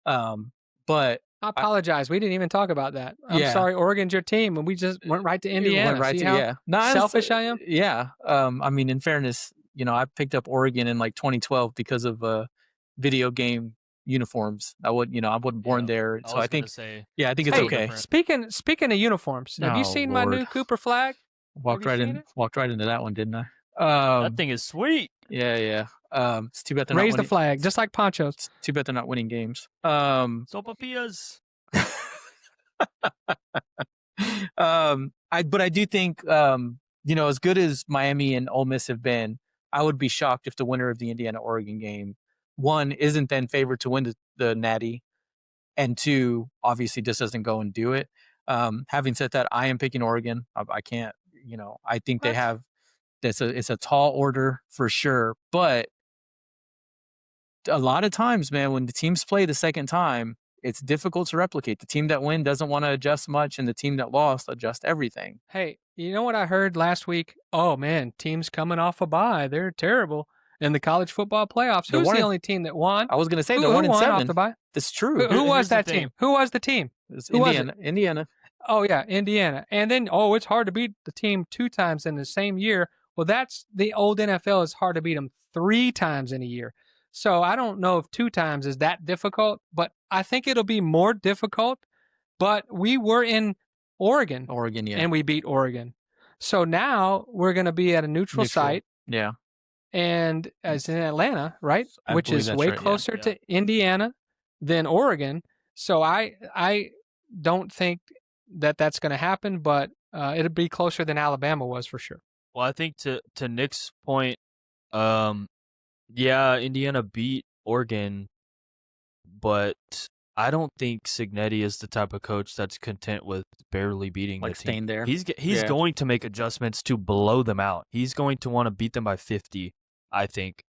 But I apologize. We didn't even talk about that. I'm sorry. Oregon's your team, and we just went right to Indiana. Selfish I am? Yeah. I mean, in fairness, I picked up Oregon in like 2012 because of video game uniforms. I wasn't born there, so I think it's okay. Speaking of uniforms, have you seen my new Cooper flag? Walked you right seen in. it? Walked right into that one, didn't I? That thing is sweet. Yeah. It's too bad they're not Raise the winning. flag, just like ponchos. It's too bad they're not winning games. Sopapillas. But I do think, as good as Miami and Ole Miss have been, I would be shocked if the winner of the Indiana-Oregon game, one, isn't then favored to win the Natty, and two, obviously just doesn't go and do it. Having said that, I am picking Oregon. I can't, I think they What? have, it's a tall order for sure, but a lot of times, man, when the teams play the second time, it's difficult to replicate. The team that win doesn't want to adjust much, and the team that lost adjust everything. Hey, you know what I heard last week? Oh man, teams coming off a bye, they're terrible in the college football playoffs. They're Who's one the in- only team that won? I was going to say Who, they're who 1 and won off 7. the bye? It's true. Who was Here's the that thing. team? Who was the team? It's Who was Indiana. Indiana. Oh yeah, Indiana. And then it's hard to beat the team 2 times in the same year. Well, that's the old NFL. It's hard to beat them 3 times in a year. So I don't know if 2 times is that difficult, but I think it'll be more difficult. But we were in Oregon, Yeah. and we beat Oregon. So now we're going to be at a neutral site, Yeah. and it's in Atlanta, right? I Which believe is that's way right, yeah. closer Yeah. to Indiana than Oregon. So I don't think that that's going to happen, but it'll be closer than Alabama was for sure. Well, I think to Nick's point, yeah, Indiana beat Oregon, but I don't think Cignetti is the type of coach that's content with barely beating Like the team. staying there. He's Yeah. going to make adjustments to blow them out. He's going to want to beat them by 50, I think.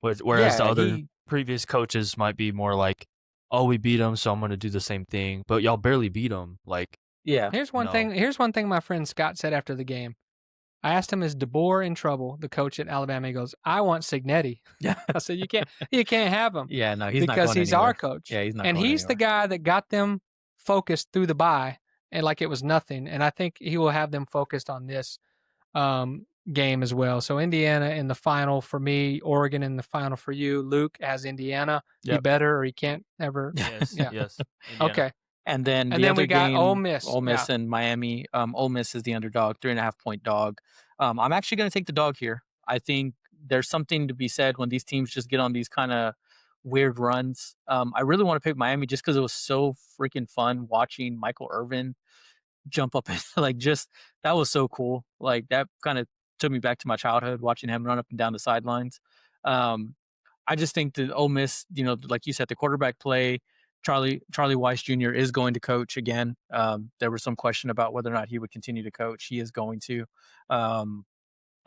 Whereas the other previous coaches might be more like, "Oh, we beat them, so I'm going to do the same thing." But y'all barely beat them. Like, Yeah. Here's one thing. Here's one thing my friend Scott said after the game. I asked him, "Is DeBoer in trouble?" The coach at Alabama. He goes, "I want Cignetti." Yeah. I said, "You can't have him." Yeah, no, he's not because going he's anywhere. our coach. Yeah, he's not and going he's the anywhere. guy that got them focused through the bye and like it was nothing. And I think he will have them focused on this game as well. So Indiana in the final for me, Oregon in the final for you. Luke has Indiana. He Yep. better or he can't ever. yes, Yeah. yes. Indiana. Okay. And then And the then other we got game, Ole Miss. Ole Miss Yeah. and Miami. Ole Miss is the underdog, 3.5 point dog. I'm actually going to take the dog here. I think there's something to be said when these teams just get on these kind of weird runs. I really want to pick Miami just because it was so freaking fun watching Michael Irvin jump up and that was so cool. Like that kind of took me back to my childhood watching him run up and down the sidelines. I just think that Ole Miss, like you said, the quarterback play, Charlie Weiss Jr. is going to coach again. There was some question about whether or not he would continue to coach. He is going to. And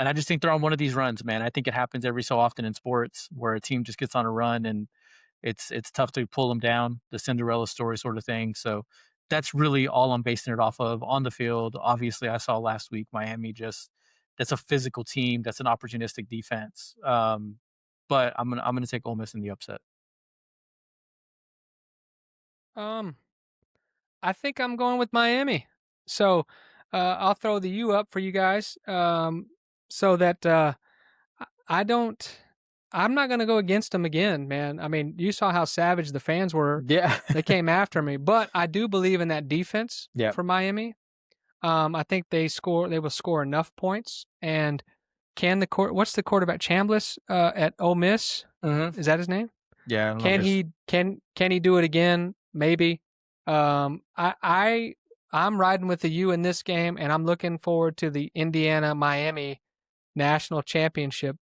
I just think they're on one of these runs, man. I think it happens every so often in sports where a team just gets on a run and it's tough to pull them down, the Cinderella story sort of thing. So that's really all I'm basing it off of on the field. Obviously, I saw last week Miami that's a physical team. That's an opportunistic defense. But I'm gonna take Ole Miss in the upset. I think I'm going with Miami. So I'll throw the U up for you guys so that I'm not going to go against them again, man. I mean, you saw how savage the fans were. Yeah. They came after me, but I do believe in that defense for Miami. I think they will score enough points. And what's the quarterback, Chambliss at Ole Miss? Mm-hmm. Is that his name? Yeah. Can he do it again? Maybe. I'm riding with the U in this game, and I'm looking forward to the Indiana-Miami national championship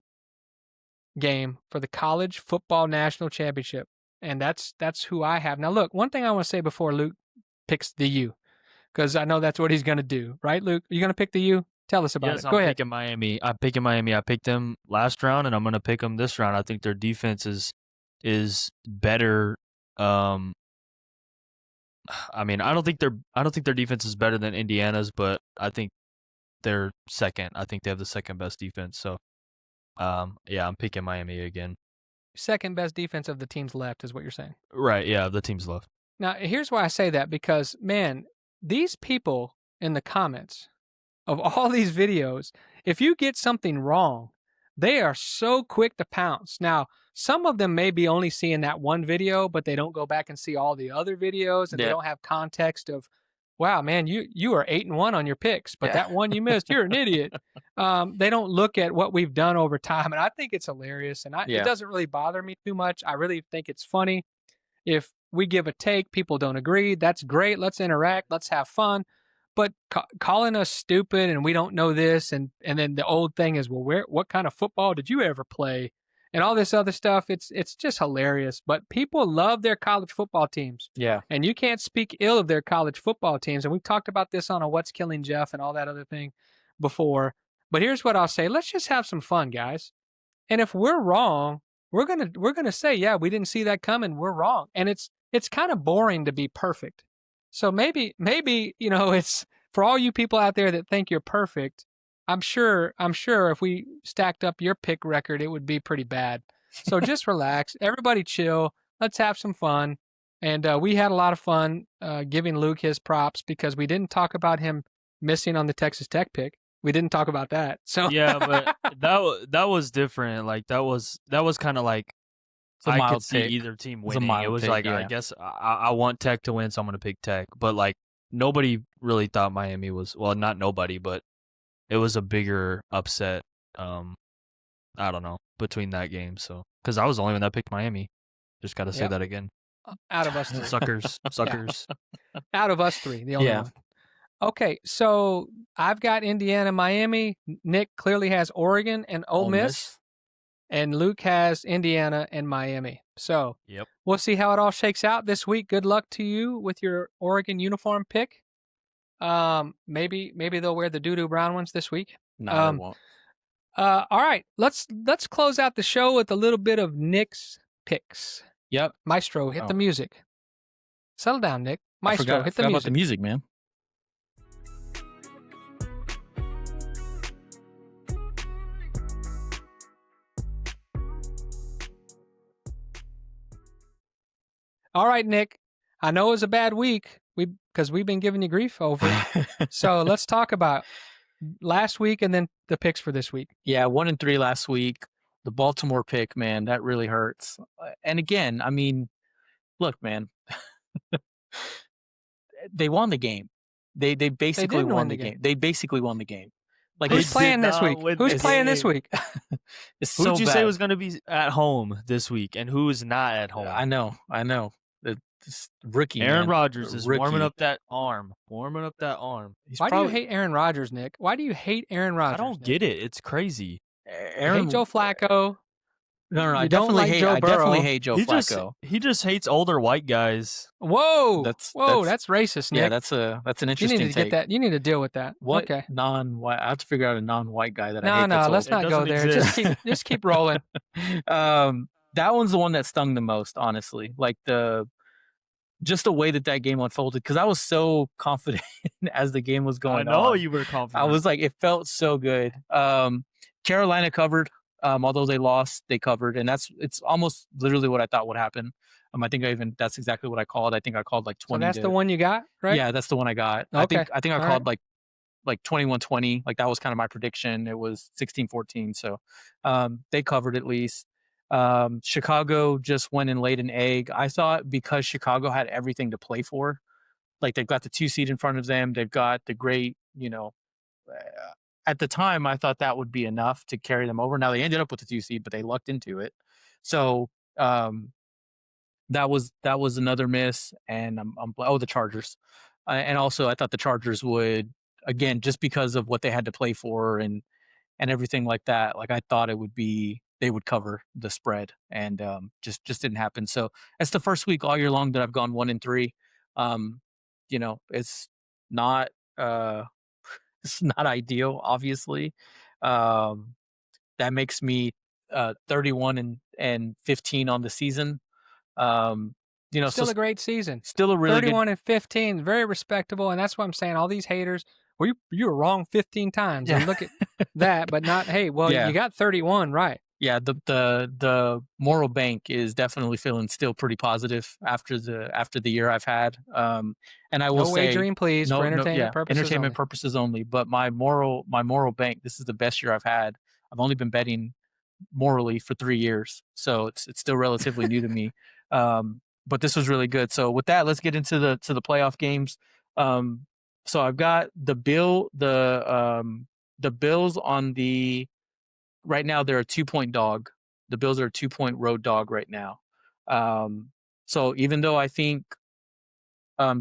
game for the college football national championship. And that's who I have. Now, look, one thing I want to say before Luke picks the U, because I know that's what he's going to do. Right, Luke? Are you going to pick the U? Tell us about it. Go ahead. I'm picking Miami. I picked them last round, and I'm going to pick them this round. I think their defense is better. I mean, I don't think their defense is better than Indiana's, but I think they're second. I think they have the second best defense. So, yeah, I'm picking Miami again. Second best defense of the teams left is what you're saying. Right, yeah, the teams left. Now, here's why I say that, because, man, these people in the comments of all these videos, if you get something wrong, they are so quick to pounce. Now, some of them may be only seeing that one video, but they don't go back and see all the other videos, and they don't have context of wow, man, you are 8-1 on your picks, but Yeah. that one you missed, you're an idiot. They don't look at what we've done over time, and I think it's hilarious. And it Yeah. doesn't really bother me too much. I really think it's funny. If we give a take, people don't agree. That's great. Let's interact. Let's have fun. But calling us stupid and we don't know this, and then the old thing is, well, what kind of football did you ever play, and all this other stuff. It's just hilarious. But people love their college football teams. Yeah. And you can't speak ill of their college football teams. And we've talked about this on a What's Killing Jeff and all that other thing before. But here's what I'll say: let's just have some fun, guys. And if we're wrong, we're gonna say, yeah, we didn't see that coming. We're wrong. And it's kind of boring to be perfect. So maybe it's for all you people out there that think you're perfect. I'm sure if we stacked up your pick record, it would be pretty bad. So just relax, everybody, chill. Let's have some fun. And we had a lot of fun giving Luke his props because we didn't talk about him missing on the Texas Tech pick. We didn't talk about that. So Yeah, but that was different. Like that was kind of like I could see either team winning. It was like, I guess I want Tech to win, so I'm going to pick Tech. But like nobody really thought Miami was, well, not nobody, but it was a bigger upset. I don't know, between that game. So because I was the only one that picked Miami. Just got to say that again. Out of us three. Suckers. Out of us three, the only one. Okay, so I've got Indiana, Miami. Nick clearly has Oregon and Ole Miss. And Luke has Indiana and Miami. So we'll see how it all shakes out this week. Good luck to you with your Oregon uniform pick. Maybe they'll wear the doo-doo brown ones this week. No, they won't. All right, let's close out the show with a little bit of Nick's picks. Yep. Maestro, hit the music. Settle down, Nick. Maestro, hit the music. About the music, man. All right, Nick. I know it was a bad week because we've been giving you grief over it. So let's talk about last week and then the picks for this week. Yeah, 1-3 last week. The Baltimore pick, man, that really hurts. And again, I mean, look, man, they won the game. They basically won the game. They basically won the game. Like, who's playing this week? Who's playing this week? Who'd you say was going to be at home this week, and who's not at home? I know. This rookie Aaron Rodgers is warming up that arm. Why do you hate Aaron Rodgers, Nick? Why do you hate Aaron Rodgers? I don't get it. It's crazy. You hate Joe Flacco. No, I definitely hate Joe Flacco. He just hates older white guys. Whoa, that's racist, Nick. Yeah, that's an interesting take. Get that. You need to deal with that. What okay. non-white? I have to figure out a non-white guy that I hate. No, let's not go there. Just keep rolling. That one's the one that stung the most, honestly. Like just the way that game unfolded, because I was so confident as the game was going on. I know you were confident. I was like, it felt so good. Carolina covered. Although they lost, they covered, and it's almost literally what I thought would happen. I think that's exactly what I called. I think I called like 20. So that's the one you got, right? Yeah, that's the one I got. Okay. I think I called like 21-20. Like that was kind of my prediction. It was 16-14. So they covered at least. Chicago just went and laid an egg. I thought because Chicago had everything to play for, like they've got the 2 seed in front of them. They've got the great, at the time, I thought that would be enough to carry them over. Now they ended up with the 2 seed, but they lucked into it. So that was another miss. And the Chargers, and also I thought the Chargers would, again, just because of what they had to play for and everything like that. Like I thought they would cover the spread, and just didn't happen. So that's the first week all year long that I've gone 1-3. It's not. It's not ideal, obviously. That makes me 31-15 on the season. Still a great season. Still a really 31-15, very respectable. And that's what I'm saying. All these haters, well, you were wrong 15 times. Yeah. And look at that, but not, hey, well, you got 31 right. Yeah, the moral bank is definitely feeling still pretty positive after the year I've had. And I will say, wagering, please, for entertainment purposes. Entertainment purposes only. But my moral bank, this is the best year I've had. I've only been betting morally for 3 years, so it's still relatively new to me. But this was really good. So with that, let's get into the playoff games. So I've got the Bills on the right now. They're a 2-point dog. The Bills are a 2-point road dog right now. So even though I think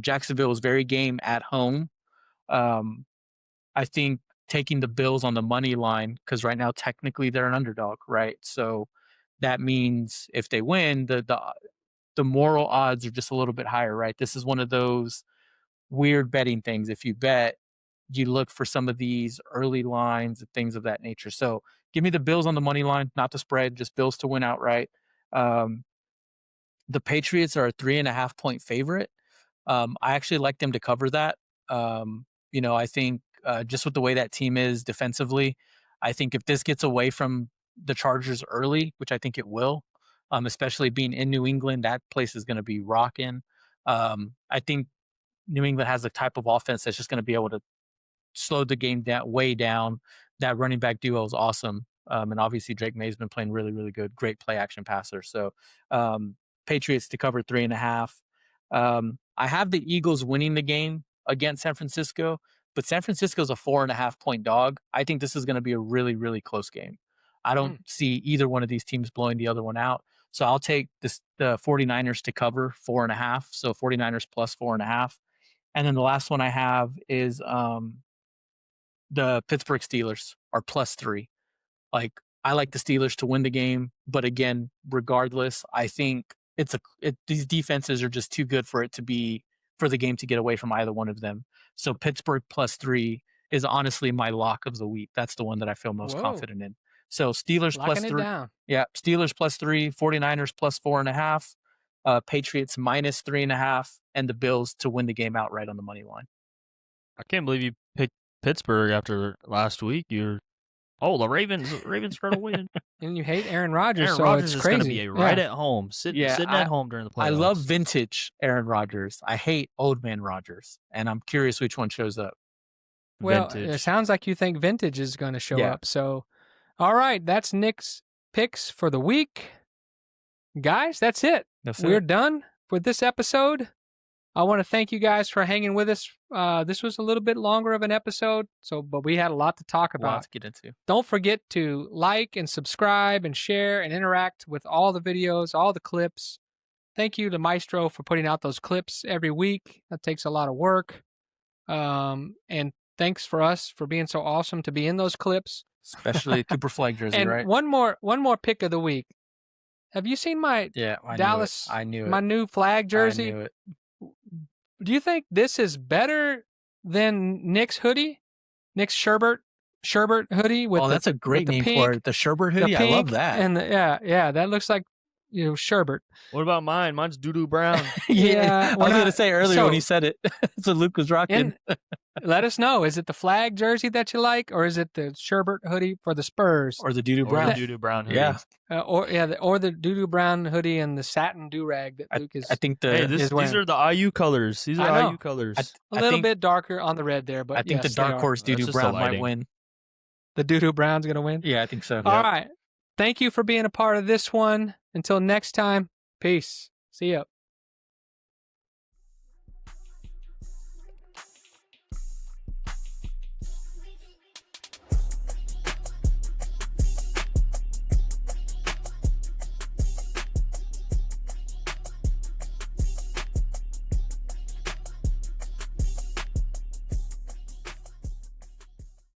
Jacksonville is very game at home, I think taking the Bills on the money line, because right now technically they're an underdog, right? So that means if they win, the moral odds are just a little bit higher, right? This is one of those weird betting things. If you bet, you look for some of these early lines and things of that nature. So give me the Bills on the money line, not the spread, just Bills to win outright. The Patriots are a 3.5-point favorite. I actually like them to cover that. I think just with the way that team is defensively, I think if this gets away from the Chargers early, which I think it will, especially being in New England, that place is going to be rocking. I think New England has the type of offense that's just going to be able to slow the game way down. That running back duo is awesome. And obviously Drake May's been playing really, really good. Great play action passer. So Patriots to cover 3.5. I have the Eagles winning the game against San Francisco, but San Francisco's a 4.5-point dog. I think this is going to be a really, really close game. I don't see either one of these teams blowing the other one out. So I'll take the 49ers to cover 4.5. So 49ers plus 4.5. And then the last one I have is the Pittsburgh Steelers are +3. Like, I like the Steelers to win the game, but again, regardless, I think these defenses are just too good for the game to get away from either one of them. So Pittsburgh +3 is honestly my lock of the week. That's the one that I feel most confident in. So Steelers Locking +3. it down. Yeah, Steelers +3, 49ers +4.5, Patriots -3.5, and the Bills to win the game outright on the money line. I can't believe you picked Pittsburgh after last week. The Ravens are to win. And you hate Aaron Rodgers, Aaron so Rodgers it's is crazy. going to be right at home, sitting at home during the playoffs. I love vintage Aaron Rodgers. I hate old man Rodgers, and I'm curious which one shows up. Well, Vintage. it sounds like you think vintage is going to show up. So, all right, that's Nick's picks for the week. Guys, that's it. We're done with this episode. I want to thank you guys for hanging with us. This was a little bit longer of an episode, but we had a lot to talk about. A lot to get into. Don't forget to like and subscribe and share and interact with all the videos, all the clips. Thank you to Maestro for putting out those clips every week. That takes a lot of work. And thanks for us for being so awesome to be in those clips. Especially Cooper Flag jersey, and right? One more pick of the week. Have you seen my Dallas? I knew it. My new flag jersey. I knew it. Do you think this is better than Nick's hoodie? Nick's Sherbert hoodie with that's a great name for it. The Sherbert hoodie. I love that. And that looks like sherbet. What about mine? Mine's doo-doo brown. Yeah, I was going to say earlier when he said it. So Luke was rocking. Let us know. Is it the flag jersey that you like, or is it the Sherbert hoodie for the Spurs, or the doo-doo brown? Or the doo-doo brown hoodie. Yeah. Or the doo-doo brown hoodie and the satin do-rag that Luke is. I think these are the IU colors. These are IU colors. A little bit darker on the red there, but I think the dark horse doo-doo brown might win. The doo-doo brown's going to win? Yeah, I think so. All right. Thank you for being a part of this one. Until next time, peace. See ya.